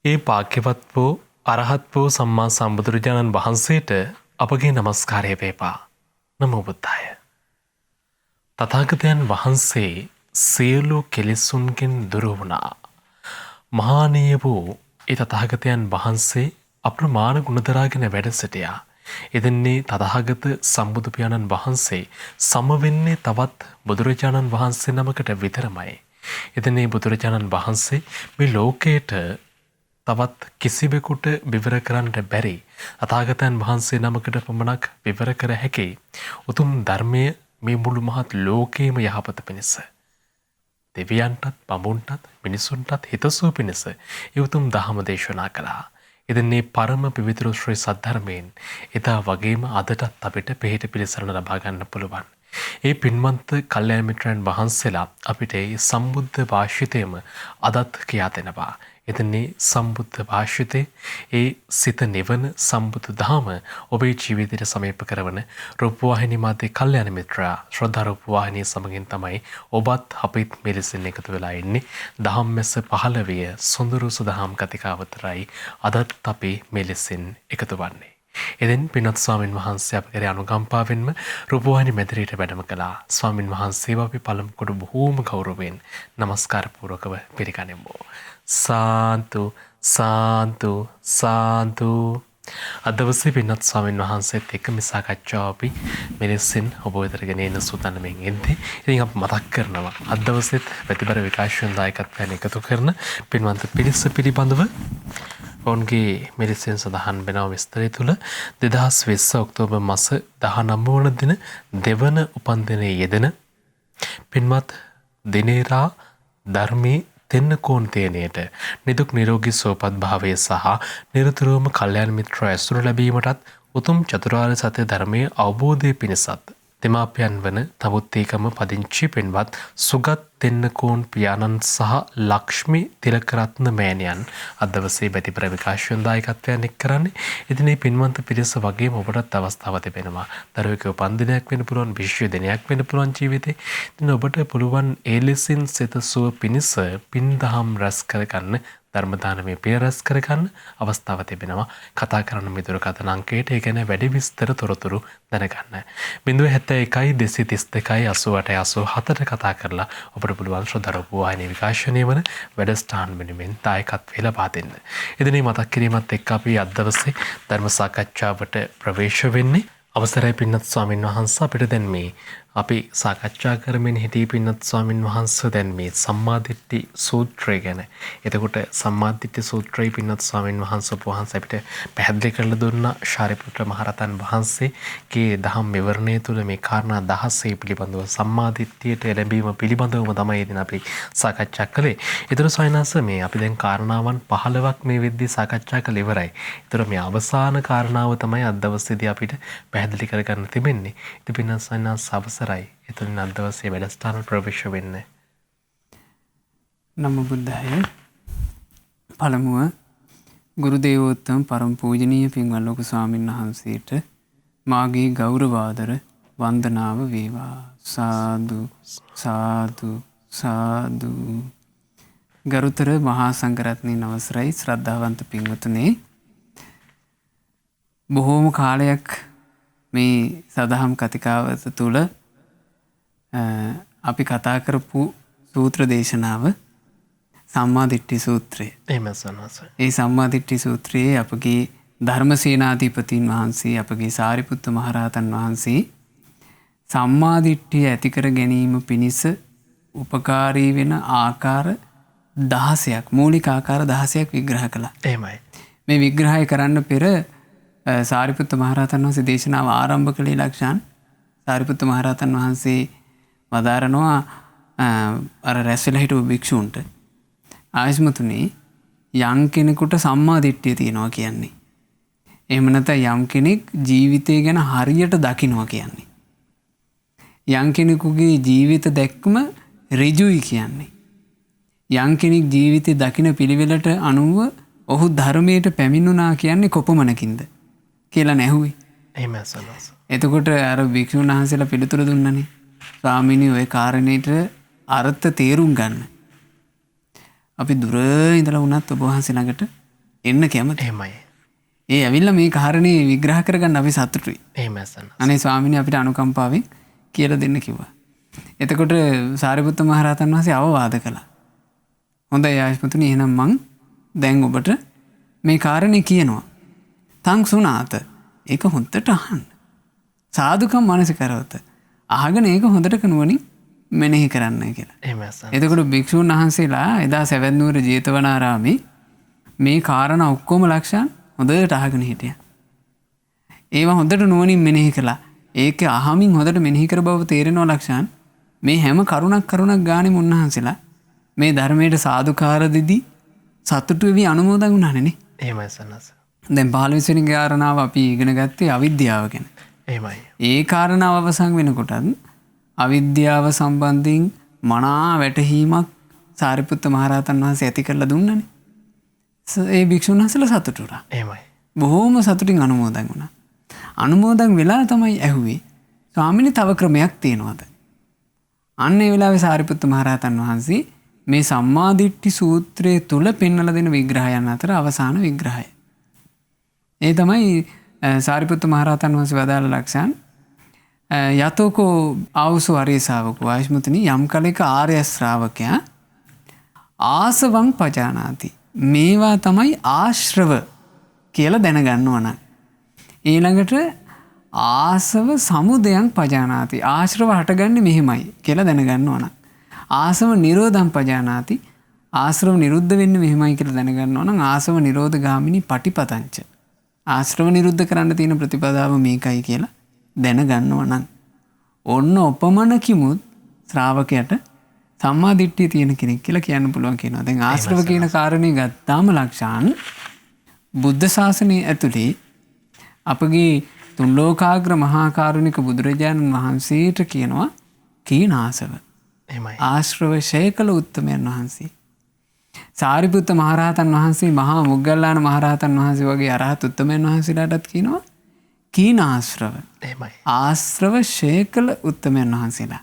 ඒ භාග්‍යවත් වූ අරහත් වූ සම්මා සම්බුදුරජාණන් වහන්සේට අපගේ නමස්කාරය වේවා. නමෝ බුද්ධාය. තථාගතයන් වහන්සේ සියලු කෙලෙසුන්ගෙන් දුර වුණා. මහානීය වූ ඒ තථාගතයන් වහන්සේ අප්‍රමාණ ගුණදරාගෙන වැඩ සිටියා. එදෙන්නේ තථාගත සම්බුදු පියාණන් වහන්සේ සමවෙන්නේ තවත් බුදුරජාණන් වහන්සේ නමකට විතරමයි. එදෙන්නේ බුදුරජාණන් වහන්සේ මේ ලෝකයට තවත් කිසිවෙකුට විවර කරන්නට බැරි තථාගතයන් වහන්සේ නමකට පමණක් විවර කර හැකි උතුම් ධර්මය මේ මුළු මහත් ලෝකයේම යහපත පිණිස දෙවියන්ටත් බඹුන්ටත් මිනිසුන්ටත් හිතසුව පිණිස ඒ උතුම් දහම දේශනා කළා. එදෙන්නේ පරම පවිත්‍ර ශ්‍රී සද්ධර්මයෙන් එදා වගේම අදටත් අපිට පිහිට පිළිසරණ ලබා ගන්න පුළුවන්. ඒ පින්වන්ත කල්යාණ මිත්‍රයන් වහන්සේලා අපිට ඒ සම්බුද්ධ භාෂිතයම අදත් කියා දෙනවා. එතන්නේ සම්බුද්ධ භාෂිතේ ඒ සිත නිවන සම්බුදු දහම ඔබේ ජීවිතයට සමීප කරවන රූපවාහිනී මාධ්‍ය කල්යාණ මිත්‍රා ශ්‍රද්ධා රූපවාහිනිය සමගින් තමයි ඔබත් අපිත් මෙලෙසින් එකතු වෙලා ඉන්නේ. දහම් මැස 15 සොඳුරු සදහම් කතිකාවතරයි අදත් අපි මෙලෙසින් එකතු වන්නේ. එදෙන් පින්වත් ස්වාමින් වහන්සේ අප කෙරේ අනුකම්පාවෙන්ම රූපවාහිනී මැදිරියට වැඩම කළා. ස්වාමින් වහන්සේව අපි පළමු කොට බොහෝම ගෞරවයෙන් নমස්කාර පූර්වකව පිළිගනිමු. සාන්තු සාන්තු සාන්තු. අද දවසේ පින්වත් ස්වාමින් වහන්සේත් එක්ක මේ සාකච්ඡාව අපි මෙලෙසින් ඔබ වෙතට ගෙනෙන්න සූදානම්ෙන් ඉන්නේ. ඉතින් අපි මතක් කරනවා අද දවසේත් ප්‍රතිබර විකාශන දායකත්වයෙන් එකතු කරන පින්වන්ත පිරිස පිළිබඳව ඔවුන්ගේ මෙලෙසින් සඳහන් වෙනව විස්තරය තුළ 2020 ඔක්තෝබර් මාස 19 වන දින දෙවන උපන්දිනයේ යෙදෙන පින්වත් දිනේරා ධර්මී තෙන්නකෝන් තේනයට නිදුක් නිරෝගී සුවපත් භාවය සහ නිරතුරුවම කල්යාණ මිත්‍ර ඇසුර ලැබීමටත් උතුම් චතුරාර්ය සත්‍ය ධර්මයේ අවබෝධය පිණිසත් දෙමාපියන් වන තමුත් ඒකම පදිංචි පින්වත් සුගත් තෙන්නකෝන් පියාණන් සහ ලක්ෂ්මී තිලකරත්න මෑණියන් අද දවසේ බැතිපර විකාශන දායකත්වයෙන් එක් කරන්නේ. ඉතින් මේ පින්වන්ත පිරිස වගේම ඔබටත් අවස්ථාව තිබෙනවා. දරුවෙකුගේ උපන්දිනයක් වෙන්න පුළුවන්, විශේෂ දිනයක් වෙන්න පුළුවන් ජීවිතේ. ඉතින් ඔබට පුළුවන් ඒ ලෙසින් සිත සුව පිණිස පින් දහම් රැස් කරගන්න ධර්ම දානමය පිය රැස් කරගන්න අවස්ථාව තිබෙනවා. කතා කරන්න මේ දුරකථන අංකයට ඒ ගැන වැඩි විස්තර තොරතුරු දැනගන්න. 071 232 88 87ට කතා කරලා ඔබට පුළුවන් ශ්‍රද්ධා රූපවාහිනී විකාශනය වන වැඩසටහන් වෙනුවෙන් දායකත්වය ලබා දෙන්න. ඉතින් මතක් කිරීමත් එක්ක අපි අද දවසේ ධර්ම සාකච්ඡාවට ප්‍රවේශ වෙන්නේ. අවසරයි පින්වත් ස්වාමින් වහන්සේ අපිට දැන් මේ අපි සාකච්ඡා කරමින් හිටී පින්වත් ස්වාමින් වහන්සේ දැන් මේ සම්මාදිට්ඨි සූත්‍රය ගැන. එතකොට සම්මාදිට්ඨි සූත්‍රය පින්වත් ස්වාමින් වහන්සේ අපිට පැහැදිලි කරලා දුන්නා. ශාරිපුත්‍ර මහරහතන් වහන්සේගේ දහම් විවරණය තුළ මේ කාරණා 16 පිළිබඳව සම්මාදිට්ඨියට එළඹීම පිළිබඳවම තමයි ඉතින් අපි සාකච්ඡා කළේ. ඒතර සයනස මේ අපි දැන් කාරණාවන් 15ක් මේ වෙද්දී සාකච්ඡා කළ ඉවරයි. ඒතර මේ අවසාන කාරණාව තමයි අද දවසේදී අපිට පැහැදිලි කරගන්න තිබෙන්නේ. ඉතින් පින්වත් සයනස අවසරයි එතුලින් අද දවසේ වැඩසටහනට ප්‍රවේශ වෙන්න. නමෝ බුද්ධාය. පළමුව ගුරු දේවෝත්තම පරම පූජනීය පින්වත් ලොකු ස්වාමීන් වහන්සේට මාගේ ගෞරවාදර වන්දනාව වේවා. සාදු සාදු සාදු. ගරුතර මහා සංඝරත්නයන් අවසරයි ශ්‍රද්ධාවන්ත පින්වතුනි. බොහෝම කාලයක් මේ සදහම් කතිකාවත තුළ අපි කතා කරපු සූත්‍ර දේශනාව සම්මාදිට්ඨි සූත්‍රය. ඒ සම්මාදිට්ඨි සූත්‍රයේ අපගේ ධර්මසේනාධිපතීන් වහන්සේ අපගේ සාරිපුත්ත මහරහතන් වහන්සේ සම්මාදිට්ඨිය ඇති කර ගැනීම පිණිස උපකාරී වෙන ආකාර 16ක් මූලික ආකාර 16ක් විග්‍රහ කළා. එහෙමයි. මේ විග්‍රහය කරන්න පෙර සාරිපුත්ත මහරහතන් වහන්සේ දේශනාව ආරම්භ කළේ ලක්ෂණ සාරිපුත්ත මහරහතන් වහන්සේ වදාරනවා අර රැස් වෙලා හිටපු භික්ෂූන්ට ආයස්මතුනි යම් කෙනෙකුට සම්මා දිට්ඨිය තියෙනවා කියන්නේ එහෙම නැත්නම් යම් කෙනෙක් ජීවිතය ගැන හරියට දකිනවා කියන්නේ යම් කෙනෙකුගේ ජීවිත දැක්ම ඍජුයි කියන්නේ යම් කෙනෙක් ජීවිතය දකින පිළිවෙලට අනුව ඔහු ධර්මයට පැමිණුණා කියන්නේ කොපමණකින්ද කියලා නැහුවේ. එහෙමයි සනස. එතකොට අර භික්ෂුන් වහන්සේලා පිළිතුරු දුන්නනේ. ස්වාමීනි ඔය කාරණේට අර්ථ තේරුම් ගන්න. අපි දුර ඉඳලා වුණත් ඔබ වහන්සේ ළඟට එන්න කැමති. එහෙමයි. ඒ ඇවිල්ලා මේ කාරණේ විග්‍රහ කරගන්න අපි සතුටුයි. එහෙමයි සන්නස. අනේ ස්වාමීනි අපිට අනුකම්පාවෙන් කියලා දෙන්න කිව්වා. එතකොට සාරිපුත්ත මහරහතන් වහන්සේ අවවාද කළා. හොඳයි ආයුෂ්මතුනි එහෙනම් මං දැන් ඔබට මේ කාරණේ කියනවා. තං සුණාත. ඒක හොඳට අහන්න. සාදුකම් මානසිකරවත. අහගෙන ඒක හොඳට කනුවණින් මෙනෙහි කරන්න කියලා. එහෙමයි සන්නස. එතකොට භික්ෂුන් වහන්සේලා එදා සවැත්නුවර ජේතවනාරාමේ මේ කාරණා ඔක්කොම ලක්ෂණ හොඳට අහගෙන හිටියා. ඒවා හොඳට නුවණින් මෙනෙහි කළා. ඒක අහමින් හොඳට මෙනෙහි කර බව තේරෙනවා ලක්ෂණ. මේ හැම කරුණක් ගානෙම උන්වහන්සේලා මේ ධර්මයට සාදුකාර දෙදී සතුටු වෙවි අනුමෝදන් වුණානේ නේ. එහෙමයි සන්නස. දැන් 15 වෙනි කාරණාව අපි ඉගෙන ගත්තේ අවිද්‍යාව ගැන. එහෙමයි. ඒ කාරණාව අවසන් වෙනකොටත් අවිද්‍යාව සම්බන්ධයෙන් මනා වැටහීමක් සාරිපුත්ත මහරහතන් වහන්සේ ඇති කරලා දුන්නනේ. ඒ භික්ෂුන් වහන්සේලා සතුටු වුණා. එහෙමයි. බොහෝම සතුටින් අනුමෝදන් වුණා. අනුමෝදන් වෙලා තමයි ඇහුවේ ස්වාමීනි තව ක්‍රමයක් තියෙනවද? අන්න ඒ වෙලාවේ සාරිපුත්ත මහරහතන් වහන්සේ මේ සම්මාදිට්ඨි සූත්‍රයේ තුල පෙන්වලා දෙන විග්‍රහයන් අතර අවසාන විග්‍රහය. ඒ තමයි සාරිපුත්ත මහරහතන් වහන්සේ වදාළ ලක්ෂණ යතෝකෝ ආවුසෝ ආර්ය ශාවකෝ ආයුෂ්මතුනි යම් කලෙක ආර්ය ශ්‍රාවකයා ආසවං පජානාති. මේවා තමයි ආශ්‍රව කියලා දැනගන්න ඕන. ඊළඟට ආසව සමුදයං පජානාති. ආශ්‍රව හටගන්නේ මෙහෙමයි කියලා දැනගන්න ඕන. ආසව නිරෝධං පජානාති. ආශ්‍රව නිරුද්ධ වෙන්නේ මෙහෙමයි කියලා දැනගන්න ඕන. ආසව නිරෝධ ගාමිනී පටිපතංච. ආශ්‍රව නිරුද්ධ කරන්න තියෙන ප්‍රතිපදාව මේකයි කියලා දැනගන්නවා නම් ඔන්න ඔපමණකිමුත් ශ්‍රාවකයට සම්මා දිට්ඨිය තියෙන කෙනෙක් කියලා කියන්න පුළුවන් කියනවා. දැන් ආශ්‍රව කියන කාරණේ ගත්තාම ලක්ෂාන් බුද්ධ ශාසනය ඇතුලේ අපගේ තුන් ලෝකාග්‍ර මහා කාරුණික බුදුරජාණන් වහන්සේට කියනවා කීනාසව. එහෙමයි. ආශ්‍රව ශය කළ උත්තමයන් වහන්සේ. සාරිපුත්ත මහරහතන් වහන්සේ මහා මොග්ගල්ලාන මහරහතන් වහන්සේ වගේ අරහත් උත්තමයන් වහන්සේලාටත් කියනවා කීනාශ්‍රව. එහෙමයි. ආශ්‍රව ශය කළ උත්තමයන් වහන්සේලා.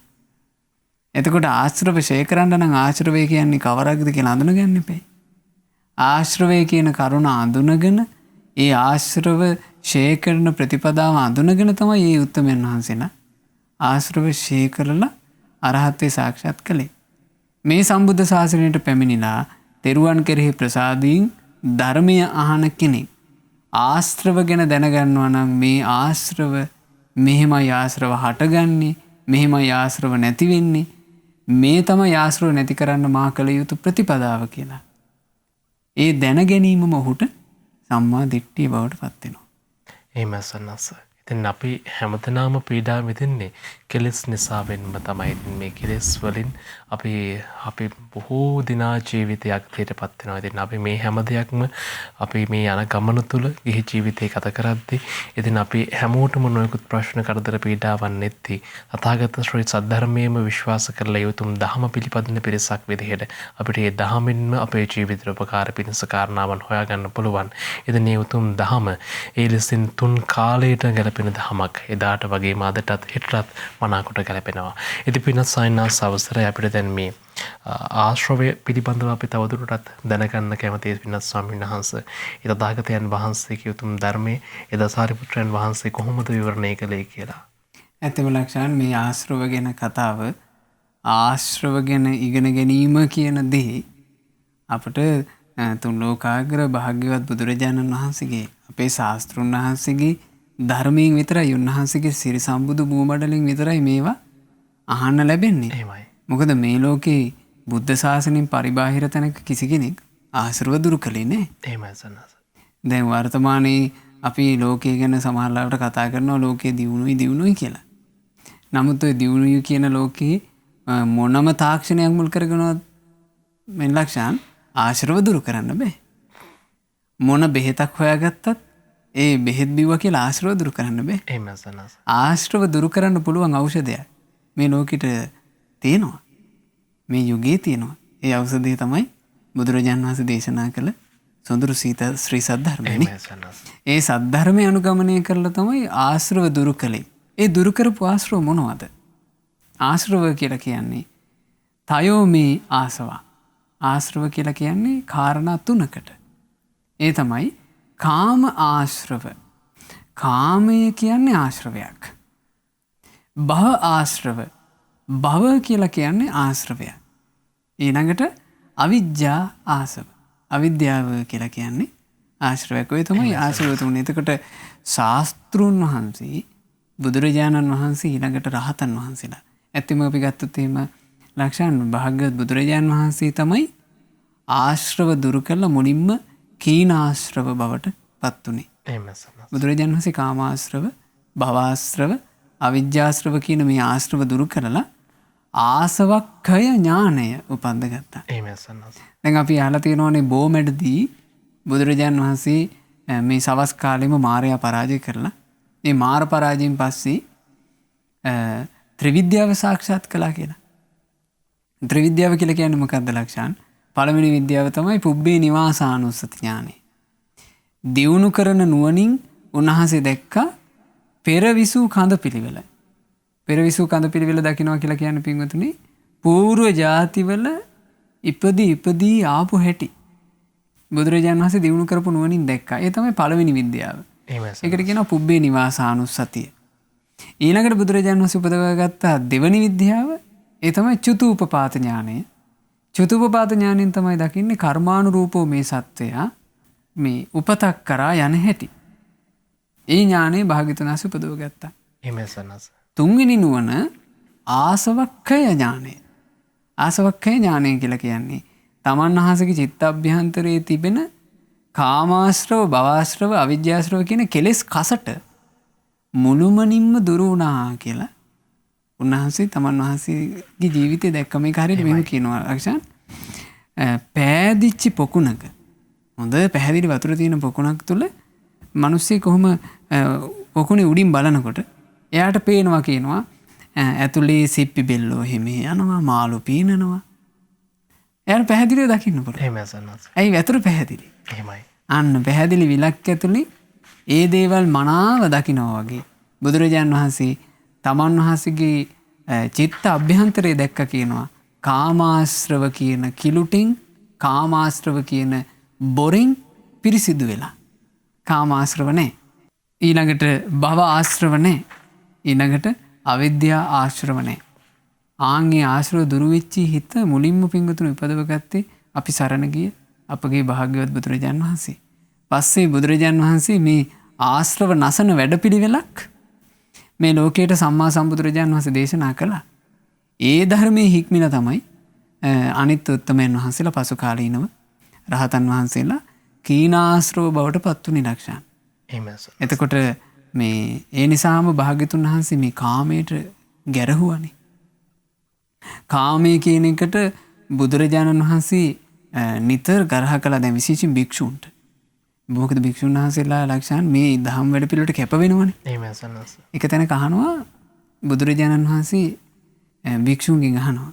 එතකොට ආශ්‍රව ශය කරන්න නම් ආශ්‍රවය කියන්නේ කවරක්ද කියලා අඳුනගන්න එපේ. ආශ්‍රවය කියන කරුණ අඳුනගෙන ඒ ආශ්‍රව ශය කරන ප්‍රතිපදාව අඳුනගෙන තමයි මේ උත්තමයන් වහන්සේලා ආශ්‍රව ශය කරලා අරහත්ත්වේ සාක්ෂාත් කළේ. මේ සම්බුද්ධ ශාසනයට පැමිණිලා තෙරුවන් කෙරෙහි ප්‍රසාදයෙන් ධර්මය අහන කෙනෙක් ආශ්‍රව ගැන දැනගන්නවා නම් මේ ආශ්‍රව මෙහෙමයි ආශ්‍රව හටගන්නේ, මෙහෙමයි ආශ්‍රව නැති වෙන්නේ, මේ තමයි ආශ්‍රව නැති කරන්න මා කළ යුතු ප්‍රතිපදාව කියලා. ඒ දැන ගැනීමම ඔහුට සම්මා දිට්ඨිය බවට පත් වෙනවා. එහෙමයි සන්නස. ඉතින් අපි හැමතෙනාම පීඩා විඳින්නේ කෙලෙස් නිසාවෙන්ම තමයි. ඉතින් මේ කෙලෙස් වලින් අපි බොහෝ දිනා ජීවිතයක් තේටපත් වෙනවා. ඉතින් අපි මේ හැම දෙයක්ම අපි මේ යන ගමන තුල ගිහි ජීවිතේ ගත කරද්දී ඉතින් අපි හැමෝටම නොයෙකුත් ප්‍රශ්න කරදර පීඩාවන් නැති තථාගත ශ්‍රී සද්ධර්මයේම විශ්වාස කරලා යුතුම් දහම පිළිපදින පිරිසක් විදිහට අපිට මේ දහමින්ම අපේ ජීවිතේ උපකාර පිණිස කාරණාවන් හොයාගන්න පුළුවන්. ඉතින් මේ උතුම් දහම ඒ ලෙසින් තුන් කාලයට ගැලපෙන දහමක්. එදාට වගේම අදටත් හෙටටත් මනාකොට ගැලපෙනවා. ඉතින් පින්වත් සයන්නාස් අවසරයි අපිට දැන් මේ ආශ්‍රවය පිළිබඳව අපි තවදුරටත් දැනගන්න කැමතියි පින්වත් ස්වාමීන් වහන්සේ. ඒ තථාගතයන් වහන්සේගේ උතුම් ධර්මයේ එදා සාරිපුත්‍රයන් වහන්සේ කොහොමද විවරණය කළේ කියලා. ඇත්තම ලක්ෂණ මේ ආශ්‍රව ගැන කතාව ආශ්‍රව ගැන ඉගෙන ගැනීම කියන දේ අපට තුන් ලෝකාග්‍ර භාග්‍යවත් බුදුරජාණන් වහන්සේගේ අපේ ශාස්ත්‍රුන් වහන්සේගේ ධර්මයෙන් විතරයි උන්වහන්සේගේ සිරි සම්බුදු බෝමඩලින් විතරයි මේවා අහන්න ලැබෙන්නේ. එහෙමයි. මොකද මේ ලෝකේ බුද්ධ ශාසනයෙන් පරිබාහිර තැනක කිසි කෙනෙක් ආශ්‍රව දුරු කළේ නෑ. එහෙමයි සන්නස. දැන් වර්තමානයේ අපි ලෝකය ගැන සමහරවිට කතා කරනවා ලෝකයේ දියුණුවයි කියලා. නමුත් ඔය දියුණුවයි කියන ලෝකයේ මොනම තාක්ෂණයක් මුල් කරගෙනවත් මේ ලක්ෂණ ආශ්‍රව දුරු කරන්න බෑ. මොන බෙහෙතක් හොයාගත්තත් ඒ බෙහෙත් බිව්වා කියලා ආශ්‍රව දුරු කරන්න බෑ. එහෙමයි සන්නස. ආශ්‍රව දුරු කරන්න පුළුවන් ඖෂධයක් මේ ලෝකෙට තියෙනවා. මේ යුගයේ තියෙනවා. ඒ ඖෂධය තමයි බුදුරජාණන් වහන්සේ දේශනා කළ සොඳුරු ශ්‍රී සද්ධර්මයනේ. ඒ සද්ධර්මය අනුගමනය කරලා තමයි ආශ්‍රව දුරු කළේ. ඒ දුරු කරපු ආශ්‍රව මොනවද? ආශ්‍රව කියලා කියන්නේ තයෝ මේ ආසවා. ආශ්‍රව කියලා කියන්නේ කාරණා තුනකට. ඒ තමයි කාම ආශ්‍රව. කාමය කියන්නේ ආශ්‍රවයක්. භව ආශ්‍රව. භව කියලා කියන්නේ ආශ්‍රවයක්. ඊළඟට අවිජ්ජා ආසව. අවිද්‍යාව කියලා කියන්නේ ආශ්‍රවයක්. ඔය තමයි ආශ්‍රව තුනේ. එතකොට ශාස්ත්‍රුන් වහන්සේ, බුදුරජාණන් වහන්සේ, ඊළඟට රහතන් වහන්සේලා. ඇත්තම අපි ගත්තොත් එහෙම ලක්ෂණ භාග්‍යවත් බුදුරජාණන් වහන්සේ තමයි ආශ්‍රව දුරු කළ මුලින්ම කීනාශ්‍රව බවට පත් උනේ. බුදුරජාණන් වහන්සේ කාමාශ්‍රව, භවආශ්‍රව, අවිජ්ජාශ්‍රව කියන මේ ආශ්‍රව දුරු කරලා ආසවක්ඛය ඥානය උපන්ද ගත්තා. දැන් අපි අහලා තියෙනවානේ බෝමැඩදී බුදුරජාණන් වහන්සේ මේ සවස් කාලෙම මාරයා පරාජය කරලා මේ මාර පරාජයෙන් පස්සේ ත්‍රිවිද්‍යාව සාක්ෂාත් කළා කියලා. ත්‍රිවිද්‍යාව කියලා කියන්නේ මොකක්ද ලක්ෂණ? පළවෙනි විද්‍යාව තමයි පුබ්බේ නිවාසානුස්සති ඥානය. දියුණු කරන නුවණින් උන්වහන්සේ දැක්කා පෙරවිසූ කඳ පිළිවෙල. පෙරවිසූ කඳ පිළිවෙල දකින්නවා කියලා කියන්නේ පින්වතුනි పూర్ව ජාතිවල ඉපදී ආපු හැටි. බුදුරජාණන් වහන්සේ දියුණු කරපු නුවණින් දැක්කා. ඒ තමයි පළවෙනි විද්‍යාව. ඒකට කියනවා පුබ්බේ නිවාසානුස්සතිය. ඊළඟට බුදුරජාණන් වහන්සේ උපදවාගත්ත දෙවනි විද්‍යාව ඒ තමයි චුතූපපාත ඥානය. චුතූපපාත ඥාණයෙන් තමයි දකින්නේ කර්මානුරූපව මේ සත්වයා මේ උපතක් කරා යන හැටි. ඒ ඥානෙ භාග්‍යවතුන් වහන්සේ උපදවගත්තා. තුන්වෙනි නුවණ ආසවක්ඛය ඥානය. ආසවක්ඛය ඥානය කියලා කියන්නේ තමන් වහන්සේගේ චිත්තාභ්‍යන්තරයේ තිබෙන කාමාශ්‍රව, භවආශ්‍රව, අවිජ්ජාශ්‍රව කියන කෙලෙස් කසට මුළුමනින්ම දුරු වුණා කියලා උන්වහන්සේ තමන් වහන්සේගේ ජීවිතේ දැක්ක. මේක හරියට මෙහෙම කියනවා ලක්ෂණ. පෑදිච්ච පොකුණක හොඳ පැහැදිලි වතුර තියෙන පොකුණක් තුල මිනිස්සේ කොහොම පොකුණේ උඩින් බලනකොට එයාට පේනවා කියනවා ඇතුලේ සිප්පි බෙල්ලෝ හිමේ යනවා, මාළු පීනනවා. එයාට පැහැදිලිව දකින්න පුළුවන්. ඇයි වතුර පැහැදිලි? අන්න පැහැදිලි විලක් ඇතුලේ ඒ දේවල් මනාව දකිනවා වගේ බුදුරජාන් වහන්සේ තමන් වහන්සේගේ චිත්ත අභ්‍යන්තරයේ දැක්ක කියනවා කාමාශ්‍රව කියන කිලුටින්, කාමාශ්‍රව කියන බොරින් පිරිසිදු වෙලා. කාමාශ්‍රව නැහැ. ඊළඟට භව ආශ්‍රව නැහැ. ඊළඟට අවිද්‍යා ආශ්‍රව නැහැ. ආන්ගේ ආශ්‍රව දුරු වෙච්චි හිත මුලින්ම පිංගුතුන් උපදව ගත්තේ අපි සරණ ගිය අපගේ භාග්‍යවත් බුදුරජාන් වහන්සේ. පස්සේ බුදුරජාන් වහන්සේ මේ ආශ්‍රව නසන වැඩපිළිවෙලක් මේ ලෝකයට සම්මා සම්බුදුරජාන් වහන්සේ දේශනා කළා. ඒ ධර්මයේ හික්මිලා තමයි අනිත් උත්තමයන් වහන්සේලා පසු කාලීනව රහතන් වහන්සේලා කීනාශ්‍රව බවට පත්තුනි ලක්ෂණ. එතකොට මේ ඒ නිසාම භාග්‍යතුන් වහන්සේ මේ කාමයට ගැරහුවනේ. කාමය කියන එකට බුදුරජාණන් වහන්සේ නිතර ගරහ කළා. දැන් විශේෂයෙන් භික්ෂූන්ට. මොකද භික්ෂුන් වහන්සේලා ලක්ෂණ මේ දහම් වැඩ පිළිවෙලට කැප වෙනවනේ. එක තැනක අහනවා බුදුරජාණන් වහන්සේ භික්ෂුන්ගෙන් අහනවා,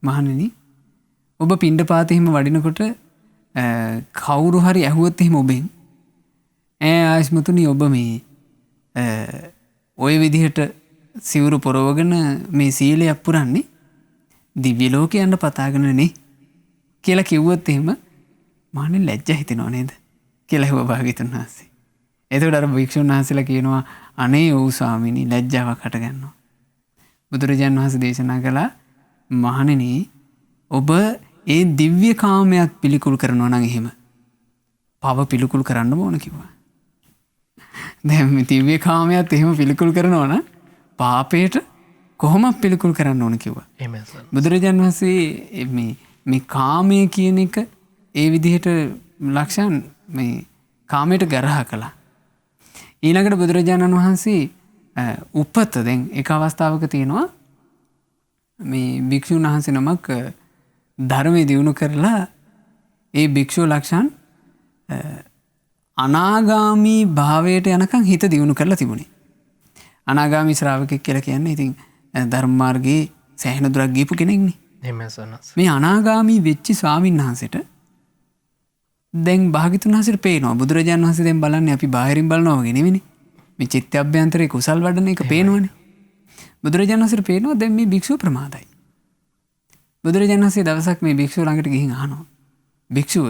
මහණෙනි ඔබ පිණ්ඩපාතේ හිම වඩිනකොට කවුරු හරි ඇහුවොත් එහෙම ඔබෙන් ආයස්මතුනි ඔබ මේ ඔය විදිහට සිවුරු පොරවගෙන මේ සීලයක් පුරන්නේ දිව්‍ය ලෝකේ යන්න පතාගෙනනේ කියලා කිව්වොත් එහෙම මහණෙනි ලැජ්ජා හිතෙනව නේද කියලා ඇහුවා භාග්‍යවතුන් වහන්සේ. එතකොට අර භික්ෂුන් වහන්සේලා කියනවා අනේ ඔව් ස්වාමීනි ලැජ්ජාවක් හට ගන්නවා. බුදුරජාණන් වහන්සේ දේශනා කළා මහණෙනි ඔබ ඒ දිව්‍ය කාමයක් පිළිකුල් කරනවා නම් එහෙම පව පිළිකුල් කරන්න ඕන කිව්වා. දැන් මේ දිව්‍ය කාමයක් එහෙම පිළිකුල් කරනවා නම් පාපයට කොහොමද පිළිකුල් කරන්න ඕන කිව්වා. බුදුරජාණන් වහන්සේ මේ කාමය කියන එක ඒ විදිහට ලක්ෂණ මේ කාමයට ගරහ කළා. ඊළඟට බුදුරජාණන් වහන්සේ උපත දැන් එක අවස්ථාවක තියෙනවා මේ භික්ෂුන් වහන්සේ නමක් ධර්මයේ දියුණු කරලා ඒ භික්ෂුව ලක්ෂණ අනාගාමී භාවයට යනකම් හිත දියුණු කරලා තිබුණේ. අනාගාමී ශ්‍රාවකෙක් කියලා කියන්නේ ඉතින් ධර්ම මාර්ගයේ සෑහෙන දුරක් ගියපු කෙනෙක්නේ. මේ අනාගාමී වෙච්ච ස්වාමීන් වහන්සේට දැන් භාග්‍යවතුන් වහන්සේට පේනවා බුදුරජාණන් වහන්සේ දැන් බලන්නේ අපි බාහිරින් බලනවා වගේ නෙවෙයි. මේ චිත්ත අභ්‍යන්තරේ කුසල් වඩන එක පේනවනේ. බුදුරජාණන් වහන්සේට පේනවා දැන් මේ භික්ෂුව ප්‍රමාදයි. බුදුරජාණන් වහන්සේ දවසක් මේ භික්ෂුව ළඟට ගිහින් අහනවා. භික්ෂුව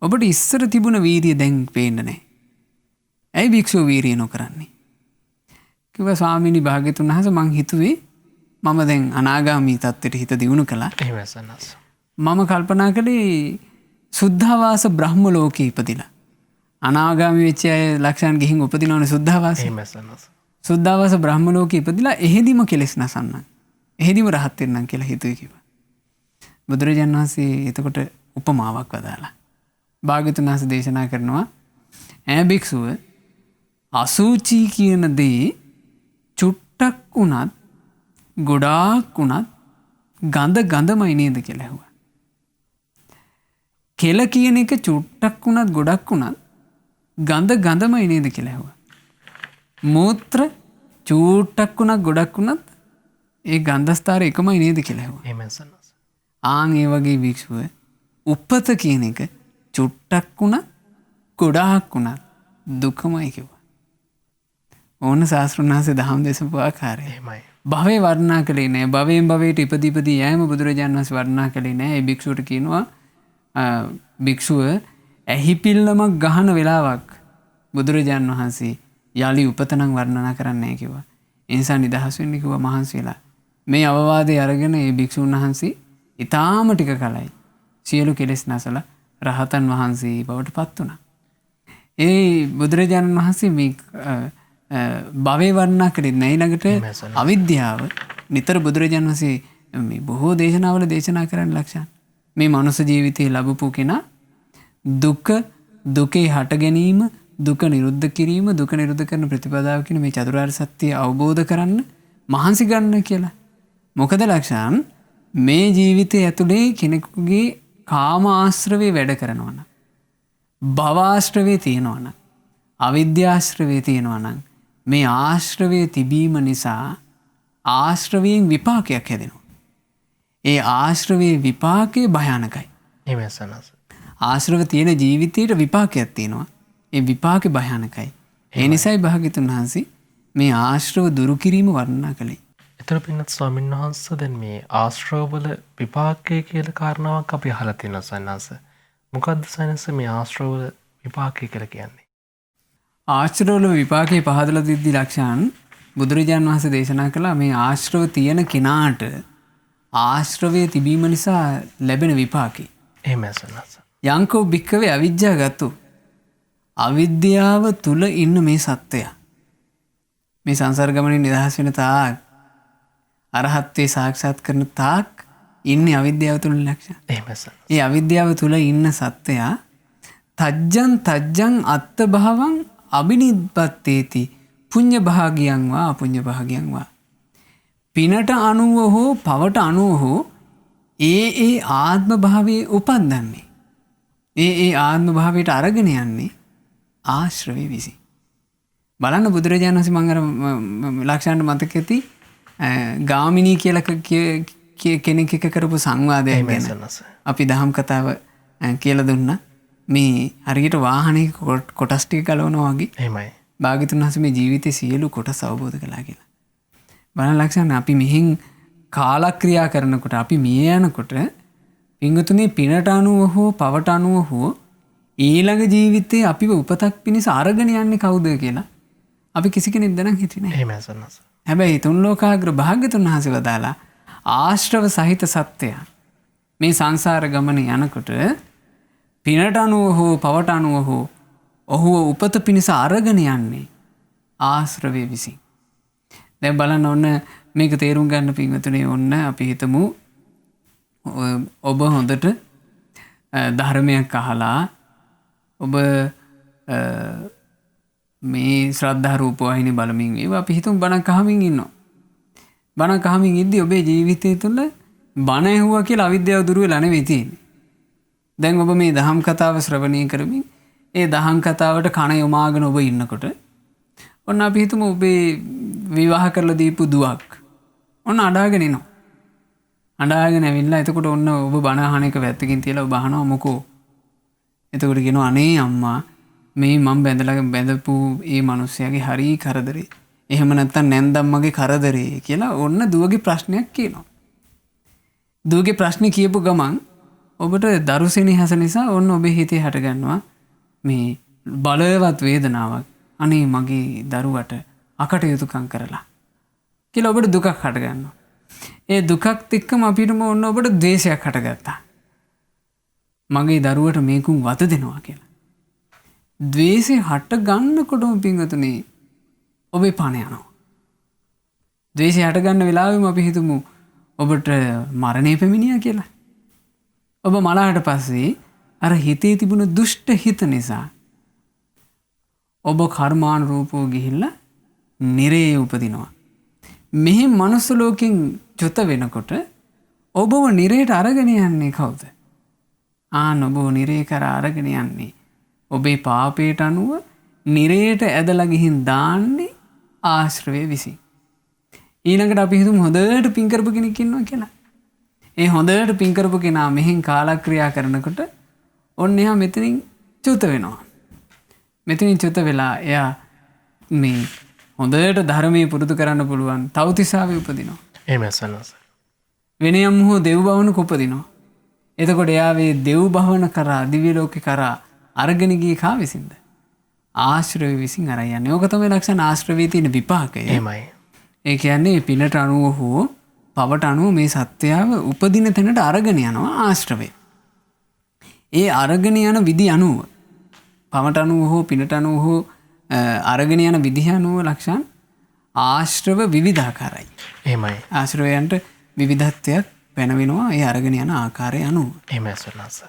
ඔබට ඉස්සර තිබුණ වීරිය දැන් පේන්න නැහැ. ඇයි භික්ෂුව වීරිය නොකරන්නේ? කිව්වා ස්වාමීනි භාග්‍යතුන් වහන්සේ මං හිතුවේ මම දැන් අනාගාමී තත්ත්වයට හිත දියුණු කළා. එහෙමයි සන්නස. මම කල්පනා කළේ සුද්ධාවාස බ්‍රහ්ම ලෝකේ ඉපදිලා. අනාගාමී වෙච්ච අය ලක්ෂයන් ගිහින් උපදිනවනේ සුද්ධාවාසයේ. එහෙමයි සන්නස. සුද්ධාවාස බ්‍රහ්ම ලෝකේ ඉපදිලා එහෙදිම කෙලෙස් නසන්න. එහෙදිම රහත් වෙන්නම් කියලා හිතුවේ කිව්වා. බුදුරජාණන් වහන්සේ එතකොට උපමාවක් වදාලා. භාග්‍යතුන් වහන්සේ දේශනා කරනවා ඈ භික්ෂුව අසුචි කියන දේ චුට්ටක් වුණත් ගොඩාක් වුණත් ගඳමයි නේද කියලා ඇහුවා. කෙල කියන එක චුට්ටක් වුණත් ගොඩක් වුණත් ගඳමයි නේද කියලා ඇහුවා. මූත්‍ර චූට්ටක් වුණත් ගොඩක් වුණත් ඒ ගන්ධස්ථාර එකමයි නේද කියලා ඇහුවා. එහෙමයි සන්නස. ආන් ඒ වගේ භික්ෂුව උපත කියන එක චුට්ටක් වුණත් ගොඩාක් වුණත් දුකමයි කිව්වා. ඕන ශාස්ත්‍රඥ වහන්සේ දහම් දේශපු ආකාරය. එහෙමයි. භවයේ වර්ණනා කළේ නෑ. භවයෙන් භවයට ඉපදී යෑම බුදුරජාණන් වහන්සේ වර්ණනා කළේ නෑ. ඒ භික්ෂුවට කියනවා භික්ෂුව ඇහිපිල්ලමක් ගහන වෙලාවක් බුදුරජාණන් වහන්සේ යලි උපත නම් වර්ණනා කරන්නේ නෑ කිව්වා. ඒ නිසා නිදහස් වෙන්න කිව්වා මහන්සි වෙලා. මේ අවවාදය අරගෙන ඒ භික්ෂුන් වහන්සේ ඊටාම ටික කලයි සියලු කෙලෙස් නැසලා රහතන් වහන්සේ බවට පත් වුණා. ඒ බුදුරජාණන් වහන්සේ මේ භවයේ වර්ණනා කළේ නෑ. ඊළඟට අවිද්‍යාව නිතර බුදුරජාණන් වහන්සේ මේ බොහෝ දේශනාවල දේශනා කරන්න ලක්ෂණ. මේ මනුස්ස ජීවිතේ ලැබපු කෙනා දුකේ හට ගැනීම, දුක නිරුද්ධ කිරීම, දුක නිරුද්ධ කරන ප්‍රතිපදාව කියන මේ චතුරාර්ය සත්‍ය අවබෝධ කරන්න මහන්සි ගන්න කියලා. මොකද ලක්ෂණ මේ ජීවිතය ඇතුලේ කෙනෙකුගේ කාම ආශ්‍රවේ වැඩ කරනවා නම්, භව ආශ්‍රවේ තියෙනවා නම්, අවිද්‍යාශ්‍රවේ තියෙනවා නම් මේ ආශ්‍රවයේ තිබීම නිසා ආශ්‍රවයෙන් විපාකයක් හැදෙනවා. ඒ ආශ්‍රවයේ විපාකේ භයානකයි. එහෙමයි සන්නස. ආශ්‍රව තියෙන ජීවිතයට විපාකයක් තියෙනවා. ඒ විපාකේ භයානකයි. ඒ නිසායි භාග්‍යතුන් වහන්සේ මේ ආශ්‍රව දුරු කිරීම වර්ණනා කළේ. එතන පින්නත් ස්වාමීන් වහන්සේ දැන් මේ ආශ්‍රවවල විපාකය කියලා කාරණාවක් අපි අහලා තියෙනවා සන්නස. මොකද්ද සන්නස මේ ආශ්‍රවවල විපාකය කියලා කියන්නේ? ආශ්‍රවවල විපාකේ පහදලා දෙද්දි ලක්ෂණ බුදුරජාණන් වහන්සේ දේශනා කළා මේ ආශ්‍රව තියෙන කෙනාට ආශ්‍රවයේ තිබීම නිසා ලැබෙන විපාකේ. එහෙමයි සන්නස. යංකෝ භික්කවේ අවිජ්ජාගතෝ අවිද්‍යාව තුල ඉන්න මේ සත්‍යය මේ සංසාර ගමනේ නිදහස් වෙන තාක් අරහත්ත්වේ සාක්ෂාත් කරන තාක් ඉන්නේ අවිද්‍යාව තුල ලක්ෂණ. එහෙමයි සන්නස. ඒ අවිද්‍යාව තුල ඉන්න සත්‍යය තජ්ජං අත්ත භාවං අබිනිබ්බත්තේති පුඤ්ඤ භාගියං වා අපුඤ්ඤ භාගියං වා. පිනට අනුව හෝ පවට අනුව හෝ ඒ ආත්ම භාවයේ උපන්දන්නේ. ඒ ආත්ම භාවයට අරගෙන යන්නේ ආශ්‍රවේ විසින්. බලන්න බුදුරජාණන් වහන්සේ මම අර ලක්ෂණ මතක ඇති ගාමිණී කියලා කෙනෙක් එක්ක කරපු සංවාදයක් ගැන අපි දහම් කතාව කියලා දුන්නා. මේ හරියට වාහනයක කොටස් ටික ගලවනවා වගේ. එහෙමයි. භාග්‍යතුන් වහන්සේ මේ ජීවිතේ සියලු කොටස් අවබෝධ කළා කියලා. බලන්න ලක්ෂණ අපි මෙහින් කාලක්‍රියා කරනකොට අපි මිය යනකොට පින්වතුනි පිනට අනුව හෝ පවට අනුව හෝ ඊළඟ ජීවිතේ අපිව උපතක් පිණිස අරගෙන යන්නේ කවුද කියලා අපි කිසි කෙනෙක් දැනන් හිටියේ නැහැ. එහෙමයි සන්නස. හැබැයි තුන් ලෝකාග්‍ර භාග්‍යතුන් වහන්සේ වදාලා ආශ්‍රව සහිත සත්‍යය මේ සංසාර ගමනේ යනකොට පිනට අනුව හෝ පවට අනුව හෝ ඔහුව උපත පිණිස අරගෙන යන්නේ ආශ්‍රවයේ විසින්. දැන් බලන්න ඔන්න මේක තේරුම් ගන්න පින්වතුනි ඔන්න අපි හිතමු ඔබ හොඳට ධර්මයක් අහලා ඔබ මේ ශ්‍රද්ධා රූප වහිනේ බලමින් ඒවා අපි හිතමු බණක් අහමින් ඉන්නවා. බණක් අහමින් ඉද්දි ඔබේ ජීවිතය තුළ බණ ඇහුවා කියලා අවිද්‍යාව දුර වෙලා නෙවෙයි තියෙන්නේ. දැන් ඔබ මේ දහම් කතාව ශ්‍රවණය කරමින් ඒ දහම් කතාවට කන යොමාගෙන ඔබ ඉන්නකොට ඔන්න අපි හිතමු ඔබේ විවාහ කරලා දීපු දුවක් ඔන්න අඬාගෙන එනවා. අඬාගෙන ඇවිල්ලා එතකොට ඔන්න ඔබ බණ අහන එක වැත්තකින් තියලා ඔබ අහනවා මොකෝ? එතකොට කියනවා අනේ අම්මා මේ මම බැඳපු ඒ මිනිස්යාගේ හරි කරදරේ. එහෙම නැත්නම් නැන්දම්මගේ කරදරේ කියලා ඔන්න දුවගේ ප්‍රශ්නයක් කියනවා. දුවගේ ප්‍රශ්නේ කියපු ගමන් ඔබට දරු සෙනෙහස නිසා ඔන්න ඔබේ හිතේ හටගන්නවා මේ බලවත් වේදනාවක්. අනේ මගේ දරුවට අකටයුතුකම් කරලා කියලා ඔබට දුකක් හටගන්නවා. ඒ දුකත් එක්කම අපිටම ඔන්න ඔබට ද්වේෂයක් හටගත්තා. මගේ දරුවට මේකුම් වත දෙනවා කියලා. ද්වේෂය හට ගන්නකොටම පින්වතුනි ඔබේ පණ යනවා. ද්වේෂය හට ගන්න වෙලාවෙම අපි හිතමු ඔබට මරණය පැමිණියා කියලා. ඔබ මලාට පස්සේ අර හිතේ තිබුණු දුෂ්ට හිත නිසා ඔබ කර්මානුරූපව ගිහිල්ලා නිරයේ උපදිනවා. මෙහි මනුස්ස ලෝකෙන් චුත වෙනකොට ඔබව නිරයට අරගෙන යන්නේ කවුද? ඔබව නිරේ කරා අරගෙන යන්නේ ඔබේ පාපයට අනුව නිරයට ඇදලා ගිහින් දාන්නේ ආශ්‍රවය විසින්. ඊළඟට අපි හිතමු හොඳට පින් කරපු කෙනෙක් ඉන්නවා කියලා. ඒ හොඳට පින් කරපු කෙනා මෙහෙන් කාලක්‍රියා කරනකොට ඔන්න එයා මෙතනින් චුත වෙනවා. මෙතනින් චුත වෙලා එයා මේ හොඳට ධර්මයේ පුරුදු කරන්න පුළුවන් තවතිසාවේ උපදිනවා. එහෙමයි සන්නස. වෙනයම් හෝ දෙව් භවනක උපදිනවා. එතකොට එයා මේ දෙව් භවන කරා දිව්‍ය ලෝකේ කරා අරගෙන ගියේ කා විසින්ද? ආශ්‍රව විසින් අරන් යන්නේ. ඕක තමයි ලක්ෂණ ආශ්‍රවයේ තියෙන විපාකය. එහෙමයි. ඒ කියන්නේ පිනට අනුව හෝ පවට අනුව මේ සත්‍යව උපදින තැනට අරගෙන යනවා ආශ්‍රවය. ඒ අරගෙන යන විදි අනුව පවට අනුව හෝ පිනට අනුව හෝ අරගෙන යන විදිහ අනුව ලක්ෂණ ආශ්‍රව විවිධාකාරයි. එහෙමයි. ආශ්‍රවයන්ට විවිධත්වයක් පැනවෙනවා ඒ අරගෙන යන ආකාරය අනුව. එහෙමයි සන්නස.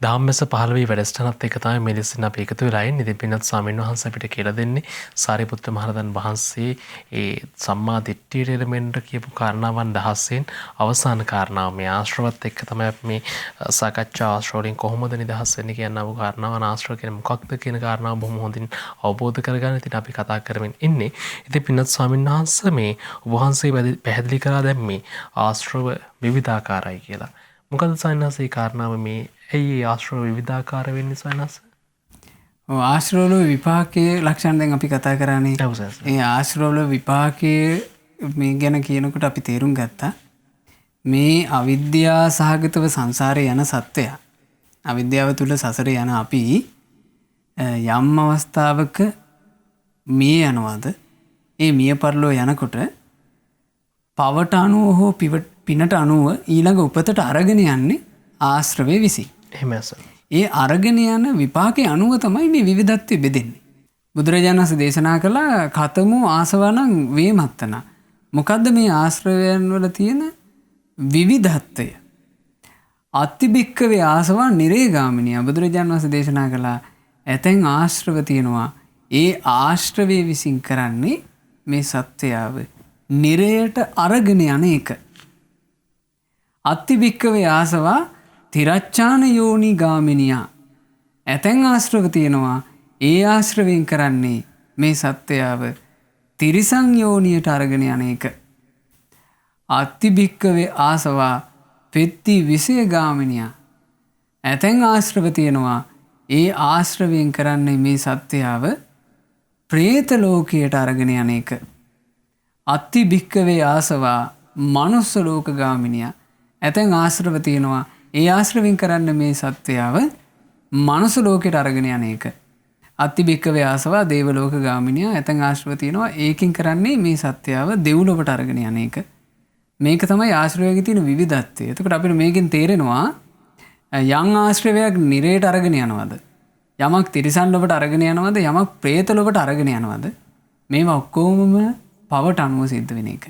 දහම්මැස 15 වැඩසටහනත් එක තමයි මේ ලෙසින් අපි එකතු වෙලා ඉන්නේ. ඉතින් පින්වත් ස්වාමීන් වහන්සේ අපිට කියලා දෙන්නේ සාරිපුත්ත මහරහතන් වහන්සේ ඒ සම්මා දිට්ඨියට එළමෙන්න කියපු කාරණාවන් 16න් අවසාන කාරණාව මේ ආශ්‍රවත් එක්ක තමයි අපි මේ සාකච්ඡා ආශ්‍රවයෙන් කොහොමද නිදහස් වෙන්නේ කියන අව කාරණාවන් ආශ්‍රව කියන්නේ මොකක්ද කියන කාරණාව බොහොම හොඳින් අවබෝධ කරගන්න ඉතින් අපි කතා කරමින් ඉන්නේ. ඉතින් පින්වත් ස්වාමීන් වහන්සේ මේ වහන්සේ පැහැදිලි කරලා දැම්මේ ආශ්‍රව විවිධාකාරයි කියලා. මොකද සයන්නාසේ කාරණාව මේ ඇයි ආශ්‍රව විවිධාකාර වෙන්නේ සයන්නාස? ආශ්‍රවවල විපාකයේ ලක්ෂණ දැන් අපි කතා කරන්නේ. ඒ ආශ්‍රවවල විපාකයේ මේ ගැන කියනකොට අපි තේරුම් ගත්තා මේ අවිද්‍යාව සහගතව සංසාරේ යන සත්‍යය. අවිද්‍යාව තුල සසරේ යන අපි යම් අවස්ථාවක මිය යනවාද? ඒ මිය පරලෝ යනකොට පවට අනුව හෝ පිනට අනුව ඊළඟ උපතට අරගෙන යන්නේ ආශ්‍රවයේ විසින්. එහෙමයි. ඒ අරගෙන යන විපාකයේ අනුව තමයි මේ විවිධත්වය බෙදෙන්නේ. බුදුරජාණන් වහන්සේ දේශනා කළා කතමු ආසවණං වේමත්තන. මොකද්ද මේ ආශ්‍රවයන් වල තියෙන විවිධත්වය? අත්තිබික්කවේ ආසවා නිරේගාමිනිය. බුදුරජාණන් වහන්සේ දේශනා කළා ඇතැන් ආශ්‍රව තියෙනවා. ඒ ආශ්‍රවයේ විසින් කරන්නේ මේ සත්‍යයව නිරයට අරගෙන යන එක. අත්තිබික්කවේ ආසවා තිරච්ඡාන යෝනි ගාමිනියා. ඇතැන් ආශ්‍රව තියෙනවා. ඒ ආශ්‍රවයෙන් කරන්නේ මේ සත්‍යයව තිරිසං යෝනියට අරගෙන යන එක. අත්තිබික්කවේ ආසවා පෙත්ති විසය ගාමිනියා. ඇතැන් ආශ්‍රව තියෙනවා. ඒ ආශ්‍රවයෙන් කරන්නේ මේ සත්‍යයව ප්‍රේත ලෝකයට අරගෙන යන එක. අත්තිබික්කවේ ආසවා මනුස්ස ලෝක ගාමිනියා. ඇතැන් ආශ්‍රව තියෙනවා. ඒ ආශ්‍රවෙන් කරන්න මේ සත්‍යයව මනුස්ස ලෝකයට අරගෙන යන එක. අත්තිබික්කවේ ආසවා දේවලෝක ගාමිනිය. ඇතැන් ආශ්‍රව තියෙනවා. ඒකින් කරන්නේ මේ සත්‍යයව දෙව්ලොවට අරගෙන යන එක. මේක තමයි ආශ්‍රවයේ තියෙන විවිධත්වය. එතකොට අපිට මේකෙන් තේරෙනවා යම් ආශ්‍රවයක් නිරයට අරගෙන යනවද? යමක් තිරිසන් ලොවට අරගෙන යනවද? යමක් പ്രേත ලොවට අරගෙන යනවද? මේවා ඔක්කොම පවට අනුව සිද්ධ වෙන එක.